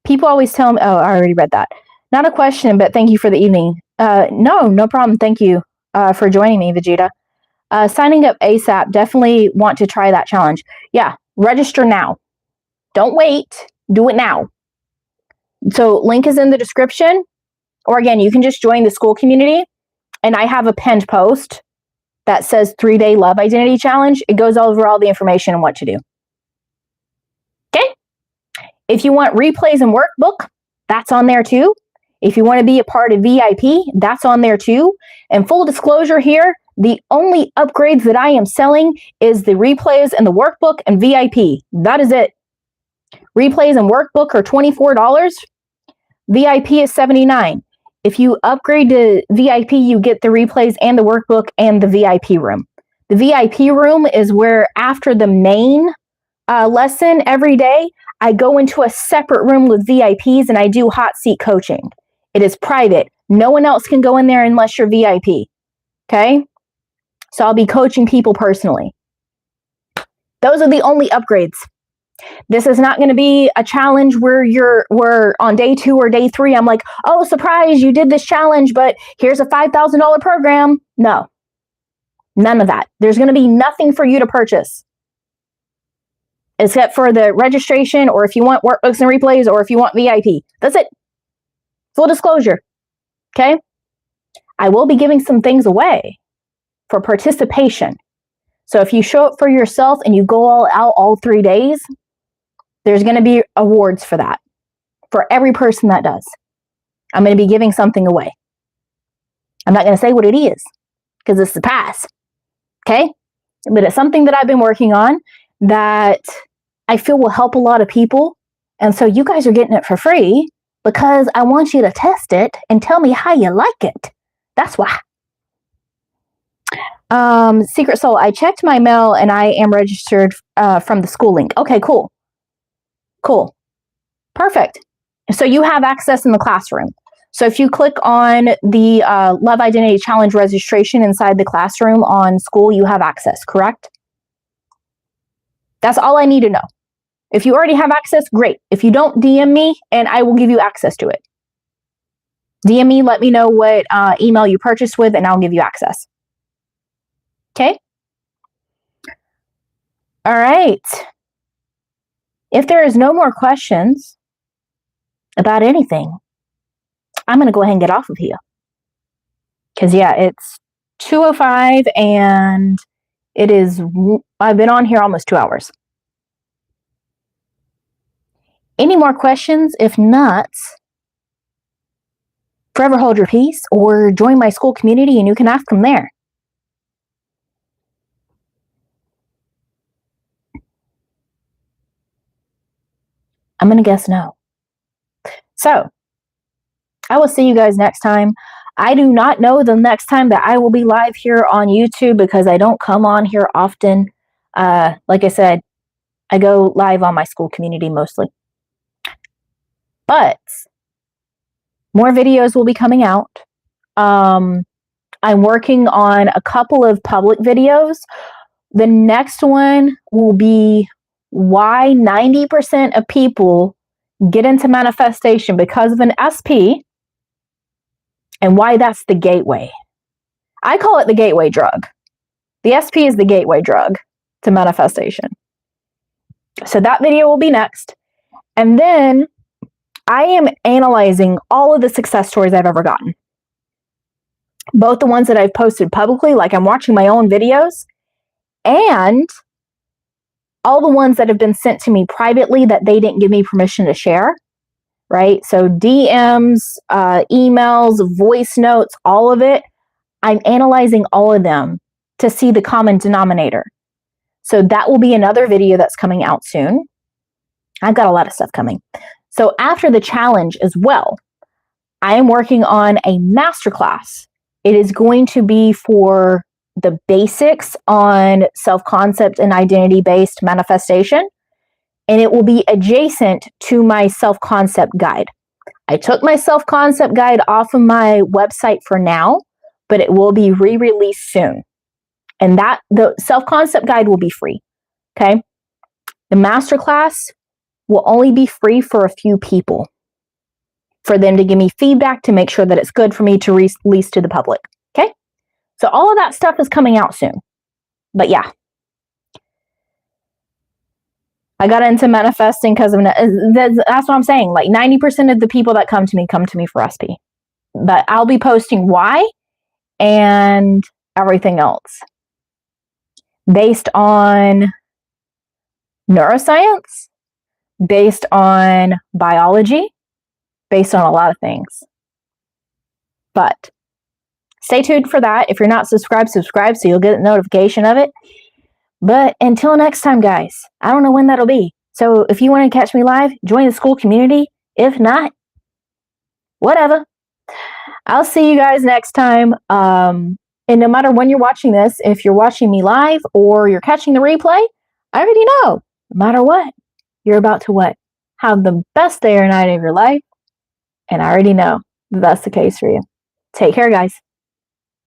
People always tell me, oh, I already read that. Not a question, but thank you for the evening. No problem. Thank you for joining me, Vegeta. Signing up ASAP. Definitely want to try that challenge. Yeah, register now. Don't wait. Do it now. So link is in the description. Or again, you can just join the Skool community. And I have a pinned post that says 3-day love identity challenge. It goes over all the information and what to do. Okay? If you want replays and workbook, that's on there too. If you want to be a part of VIP, that's on there too. And full disclosure here, the only upgrades that I am selling is the replays and the workbook and VIP. That is it. Replays and workbook are $24. VIP is $79. If you upgrade to VIP, you get the replays and the workbook and the VIP room. The VIP room is where after the main lesson every day, I go into a separate room with VIPs and I do hot seat coaching. It is private. No one else can go in there unless you're VIP. Okay? So I'll be coaching people personally. Those are the only upgrades. This is not going to be a challenge where we're on day 2 or day 3. I'm like, oh, surprise, you did this challenge, but here's a $5,000 program. No, none of that. There's going to be nothing for you to purchase except for the registration, or if you want workbooks and replays, or if you want VIP. That's it. Full disclosure. Okay. I will be giving some things away for participation. So if you show up for yourself and you go all out all 3 days, there's going to be awards for that, for every person that does. I'm going to be giving something away. I'm not going to say what it is, because it's the past. Okay? But it's something that I've been working on that I feel will help a lot of people. And so you guys are getting it for free because I want you to test it and tell me how you like it. That's why. Secret Soul, I checked my mail and I am registered from the Skool link. Okay, cool. Cool. Perfect. So you have access in the classroom. So if you click on the Love Identity Challenge registration inside the classroom on Skool, you have access, correct? That's all I need to know. If you already have access, great. If you don't, DM me and I will give you access to it. DM me, let me know what email you purchased with, and I'll give you access. Okay? All right. If there is no more questions about anything, I'm going to go ahead and get off of here. Because, yeah, it's 2:05 and it is, I've been on here almost 2 hours. Any more questions? If not, forever hold your peace or join my Skool community and you can ask them there. I'm going to guess no. So, I will see you guys next time. I do not know the next time that I will be live here on YouTube because I don't come on here often. Like I said, I go live on my Skool community mostly. But more videos will be coming out. I'm working on a couple of public videos. The next one will be why 90% of people get into manifestation because of an SP and why that's the gateway. I call it the gateway drug. The SP is the gateway drug to manifestation. So that video will be next. And then I am analyzing all of the success stories I've ever gotten. Both the ones that I've posted publicly, like I'm watching my own videos, and all the ones that have been sent to me privately that they didn't give me permission to share, right? So DMs, emails, voice notes, all of it. I'm analyzing all of them to see the common denominator. So that will be another video that's coming out soon. I've got a lot of stuff coming. So after the challenge as well, I am working on a masterclass. It is going to be for the basics on self-concept and identity-based manifestation, and it will be adjacent to my self-concept guide. I took my self-concept guide off of my website for now, but it will be re-released soon. And that the self-concept guide will be free. Okay. The masterclass will only be free for a few people, for them to give me feedback to make sure that it's good for me to release to the public. Okay. So all of that stuff is coming out soon. But yeah, I got into manifesting because of that's what I'm saying. Like 90% of the people that come to me for recipe. But I'll be posting why and everything else based on neuroscience, based on biology, based on a lot of things. But stay tuned for that. If you're not subscribed, subscribe so you'll get a notification of it. But until next time, guys, I don't know when that'll be. So if you want to catch me live, join the Skool community. If not, whatever. I'll see you guys next time. And no matter when you're watching this, if you're watching me live or you're catching the replay, I already know, no matter what, you're about to what? Have the best day or night of your life. And I already know that's the case for you. Take care, guys.